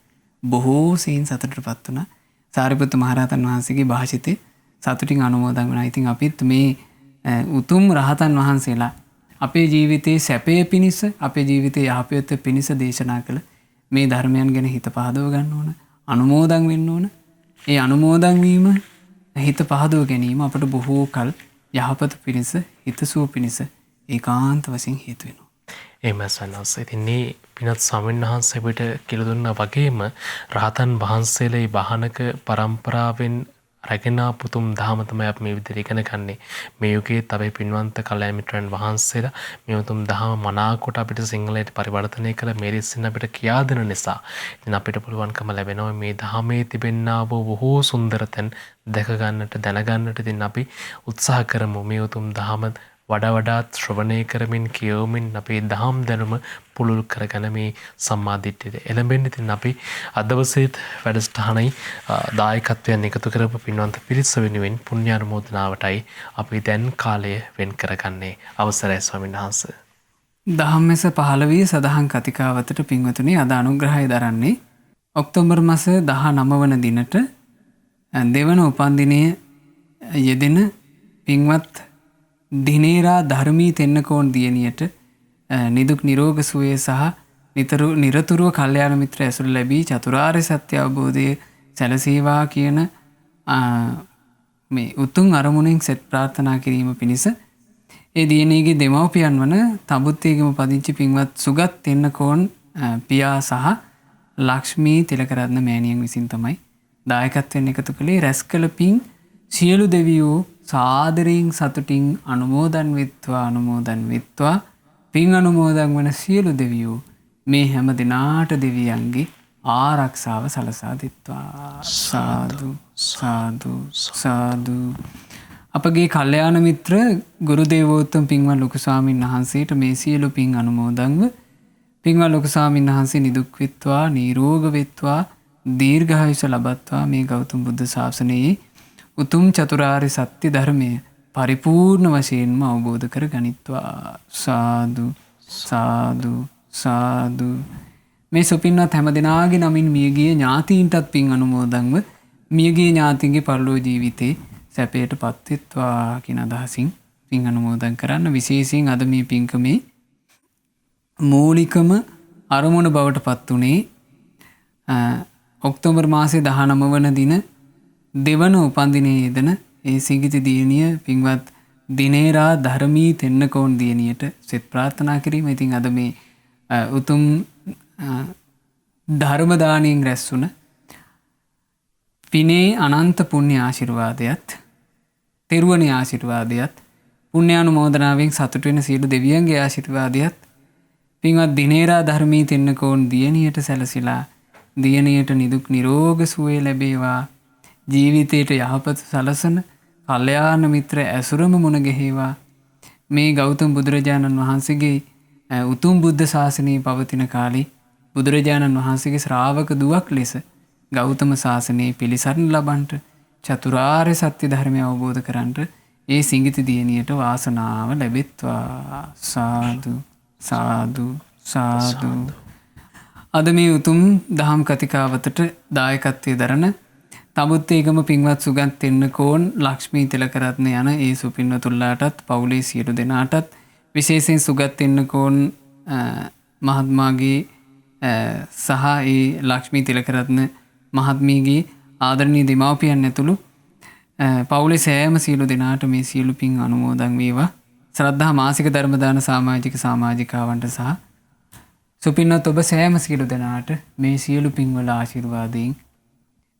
බොහෝ සෙයින් සතුටටපත් වුණා. සාරිපුත්ත මහරහතන් වහන්සේගේ භාෂිතේ සතුටින් අනුමෝදන් වුණා. ඉතින් අපිත් මේ උතුම් රහතන් වහන්සේලා අපේ ජීවිතයේ සැපය පිණිස අපේ ජීවිතයේ යහපත පිණිස දේශනා කළ මේ ධර්මයන් ගැන හිත පහදව ගන්න ඕන. අනුමෝදන් වෙන්න ඕන. ඒ අනුමෝදන් වීම හිත පහදව ගැනීම අපට බොහෝ කල යහපත පිණිස හිතසුව පිණිස ඒකාන්ත වශයෙන් හේතු වෙනවා. එහෙම සන්නස. ඉතින් මේ පින්වත් ස්වාමීන් වහන්සේ අපිට කියලා දුන්නා වගේම රහතන් වහන්සේලා බහනක පරම්පරාවෙන් රැගෙන පුතුම් දහම තමයි අපි මේ විදිහට ඉගෙන ගන්නේ. මේ යුගයේ තමයි පින්වන්ත කල්යාණ මිත්‍රයන් වහන්සේලා මේ උතුම් දහම මනාකොට අපිට සිංහලයට පරිවර්තනය කළ මේ දෙසින් අපිට කියා දෙන නිසා ඉතින් අපිට පුළුවන්කම ලැබෙනවා මේ දහමේ තිබෙනා වූ බොහෝ සුන්දර තැන් දැක ගන්නට දැන ගන්නට. ඉතින් අපි උත්සාහ කරමු මේ උතුම් දහම වඩා වඩාත් ශ්‍රවණය කරමින් කියවමින් අපේ දහම් දැනුම පුළුල් කරගෙන මේ සම්මාදිට්ඨියට එළඹෙන්න. ඉතින් අපි අද දවසේත් වැඩසටහනයි දායකත්වයන් එකතු කරපු පින්වන්ත පිරිස වෙනුවෙන් පුණ්‍යානුමෝදනාවටයි අපි දැන් කාලය වෙන් කරගන්නේ. අවසරයි ස්වාමීන් වහන්සේ. දහම්මැස 15 සදහන් කතිකාවතට පින්වතුනි අද අනුග්‍රහය දරන්නේ ඔක්තෝබර් මාස 19 වන දිනට දෙවන උපන්දිනයේ යෙදෙන පින්වත් දිනේරා ධර්මී තෙන්නකෝන් දියණියට නිදුක් නිරෝග සුවය සහ නිරතුරුව කල්යාණ මිත්‍ර ඇසුර ලැබී චතුරාර්ය සත්‍ය අවබෝධය සැලසේවා කියන මේ උතුම් අරමුණෙන් සෙත් ප්‍රාර්ථනා කිරීම පිණිස ඒ දියණියගේ දෙමව්පියන් වන තඹුත්තේගම පදිංචි පින්වත් සුගත් තෙන්නකෝන් පියා සහ ලක්ෂ්මී තිලකරත්න මෑණියන් විසින් තමයි දායකත්වයෙන් එකතු කළේ. රැස් කළ පින් සියලු දෙවියෝ සාදරයෙන් සතුටින් අනුමෝදන් වෙත්වා පින් අනුමෝදන් වන සියලු දෙවියෝ මේ හැම දිනාට දෙවියන්ගේ ආරක්ෂාව සලසා දෙත්වා. සාදු සාදු සාදු. අපගේ කල්යාණ මිත්‍ර ගුරු දේවෝත්තම පින්වත් ලොකු ස්වාමීන් වහන්සේට මේ සියලු පින් අනුමෝදන්ව පින්වත් ලොකු ස්වාමීන් වහන්සේ නිදුක් වෙත්වා නිරෝග වෙත්වා දීර්ඝායුෂ ලබත්වා මේ ගෞතම බුද්ධ ශාසනයේ උතුම් චතුරාර්ය සත්‍ය ධර්මය පරිපූර්ණ වශයෙන්ම අවබෝධ කර ගනිත්වා. සාදු සාදු සාදු. මේ සුපින්වත් හැම දෙනාගේ නමින් මියගිය ඥාතීන්ටත් පින් අනුමෝදන්ව මියගිය ඥාතීන්ගේ පරලෝ ජීවිතේ සැපයට පත්වෙත්වා කියන අදහසින් පින් අනුමෝදන් කරන්න. විශේෂයෙන් අද මේ පින්කමේ මූලිකම අරමුණ බවට පත් වුණේ ඔක්තෝබර් මාසේ 19 වන දින දෙවන උපන්දිනයේ යෙදෙන ඒ සිඟිති දියණිය පින්වත් දිනේරා ධර්මී තෙන්නකෝන් දියණියට සෙත් ප්‍රාර්ථනා කිරීම. ඉතින් අද මේ උතුම් ධර්ම දානයෙන් රැස් වුණ පිනේ අනන්ත පුණ්‍ය ආශිර්වාදයත් තෙරුවනේ ආශිර්වාදයත් පුණ්‍යානුමෝදනාවෙන් සතුට වෙන සියලු දෙවියන්ගේ ආශිර්වාදයත් පින්වත් දිනේරා ධර්මී තෙන්නකෝන් දියණියට සැලසිලා දියණියට නිදුක් නිරෝග සුවය ලැබේවා. ජීවිතයට යහපත සලසන කල්යාණ මිත්‍ර ඇසුරම මුණ ගැහිවා. මේ ගෞතම බුදුරජාණන් වහන්සේගේ උතුම් බුද්ධ ශාසනයේ පවතින කාලේ බුදුරජාණන් වහන්සේගේ ශ්‍රාවක දුවක් ලෙස ගෞතම ශාසනයේ පිළිසරණ ලබන්ට චතුරාර්ය සත්‍ය ධර්මය අවබෝධ කරන්ට ඒ සිඟිති දියණියට වාසනාව ලැබෙත්වා. සාදු සාදු සාදු. අද මේ උතුම් දහම් කතිකාවතට දායකත්වයේ දරන තඹුත්තේගම පින්වත් සුගත් තෙන්නකෝන් ලක්ෂ්මී තිලකරත්න යන ඒ සුපින්වතුන්ලාටත් පවුලේ සියලු දෙනාටත් විශේෂයෙන් සුගත් තෙන්නකෝන් මහත්මයාගේ සහ ඒ ලක්ෂ්මී තිලකරත්න මහත්මියගේ ආදරණීය දෙමාපියන් ඇතුළු පවුලේ සෑම සියලු දෙනාට මේ සියලු පින් අනුමෝදන් වේවා. ශ්‍රද්ධා මාසික ධර්ම දාන සමාජිකාවන්ට සහ සුපින්වත් ඔබ සෑම සියලු දෙනාට මේ සියලු පින්වල ආශිර්වාදයෙන්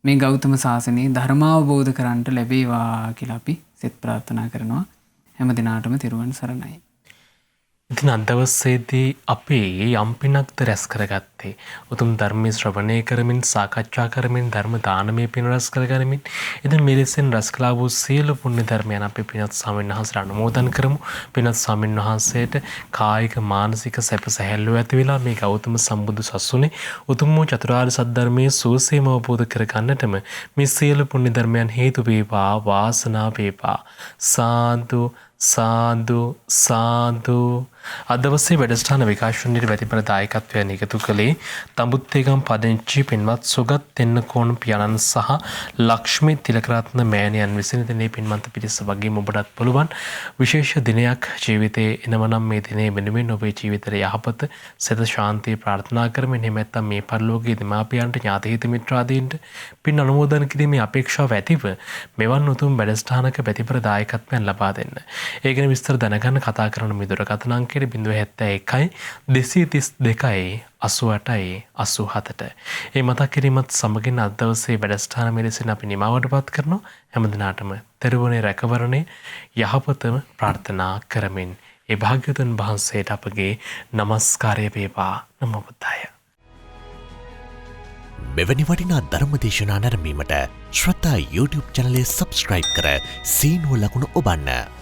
මේ ගෞතම ශාසනයේ ධර්මාවබෝධ කරන්නට ලැබේවා කියලා අපි සෙත් ප්‍රාර්ථනා කරනවා. හැම දිනාටම තෙරුවන් සරණයි. ඉතින් අද දවසේදී අපි යම් පිනක්ද රැස් කරගත්තේ උතුම් ධර්මයේ ශ්‍රවණය කරමින් සාකච්ඡා කරමින් ධර්ම දානමය පින රැස් කරගනිමින්. ඉතින් මේ ලෙසින් රැස් කළා වූ සියලු පුණ්‍ය ධර්මයන් අපි පින්වත් ස්වාමීන් වහන්සේට අනුමෝදන් කරමු. පින්වත් ස්වාමීන් වහන්සේට කායික මානසික සැප සැහැල්ලුව ඇති වෙලා මේ ගෞතම සම්බුදු සසුනේ උතුම් වූ චතුරාර්ය සත්‍ය ධර්මයේ සුවසේම අවබෝධ කරගන්නටම මේ සියලු පුණ්‍ය ධර්මයන් හේතු වේවා වාසනාව වේවා. සාදු සාදු සාදු. අද දවසේ වැඩසටහන විකාශනයේ වැඩිපුර දායකත්වයෙන් එකතු කළේ තඹුත්තේගම පදිංචි පින්වත් සුගත් තෙන්නකෝන් පියාණන් සහ ලක්ෂ්මී තිලකරත්න මෑණියන් විසින්. මේ පින්වන්ත පිරිස වගේම ඔබටත් පුළුවන් විශේෂ දිනයක් ජීවිතේ එනවනම් මේ දිනේ වෙනුවෙන් ඔබේ ජීවිතේ යහපත සෙත ශාන්තිය ප්‍රාර්ථනා කරමින් එහෙම නැත්නම් මේ පරිලෝකීය දෙමාපියන්ට ඥාති හිත මිත්‍රාදීන්ට පින් අනුමෝදන් කිරීමේ අපේක්ෂාව ඇතිව මෙවන් උතුම් වැඩසටහනක වැඩිපුර දායකත්වයන් ලබා දෙන්න. ඒ ගැන විස්තර දැනගන්න කතා කරන මේ දුරකථන අංකය 071 232 88 87. ඒ මතක් කිරීමත් සමගින් අද දවසේ වැඩසටහන මෙලෙසින් අපි නිමවටපත් කරනවා. හැම දිනාටම තෙරුවනේ රැකවරණේ යහපතම ප්‍රාර්ථනා කරමින් ඒ භාග්‍යවතුන් වහන්සේට අපගේ নমස්කාරය වේවා. නමෝ බුද්ධාය. මෙවැනි වටිනා ධර්ම දේශනා නැරඹීමට ශ්‍රද්ධා YouTube චැනලය සබ්ස්ක්‍රයිබ් කර සීනුව ලකුණ ඔබන්න.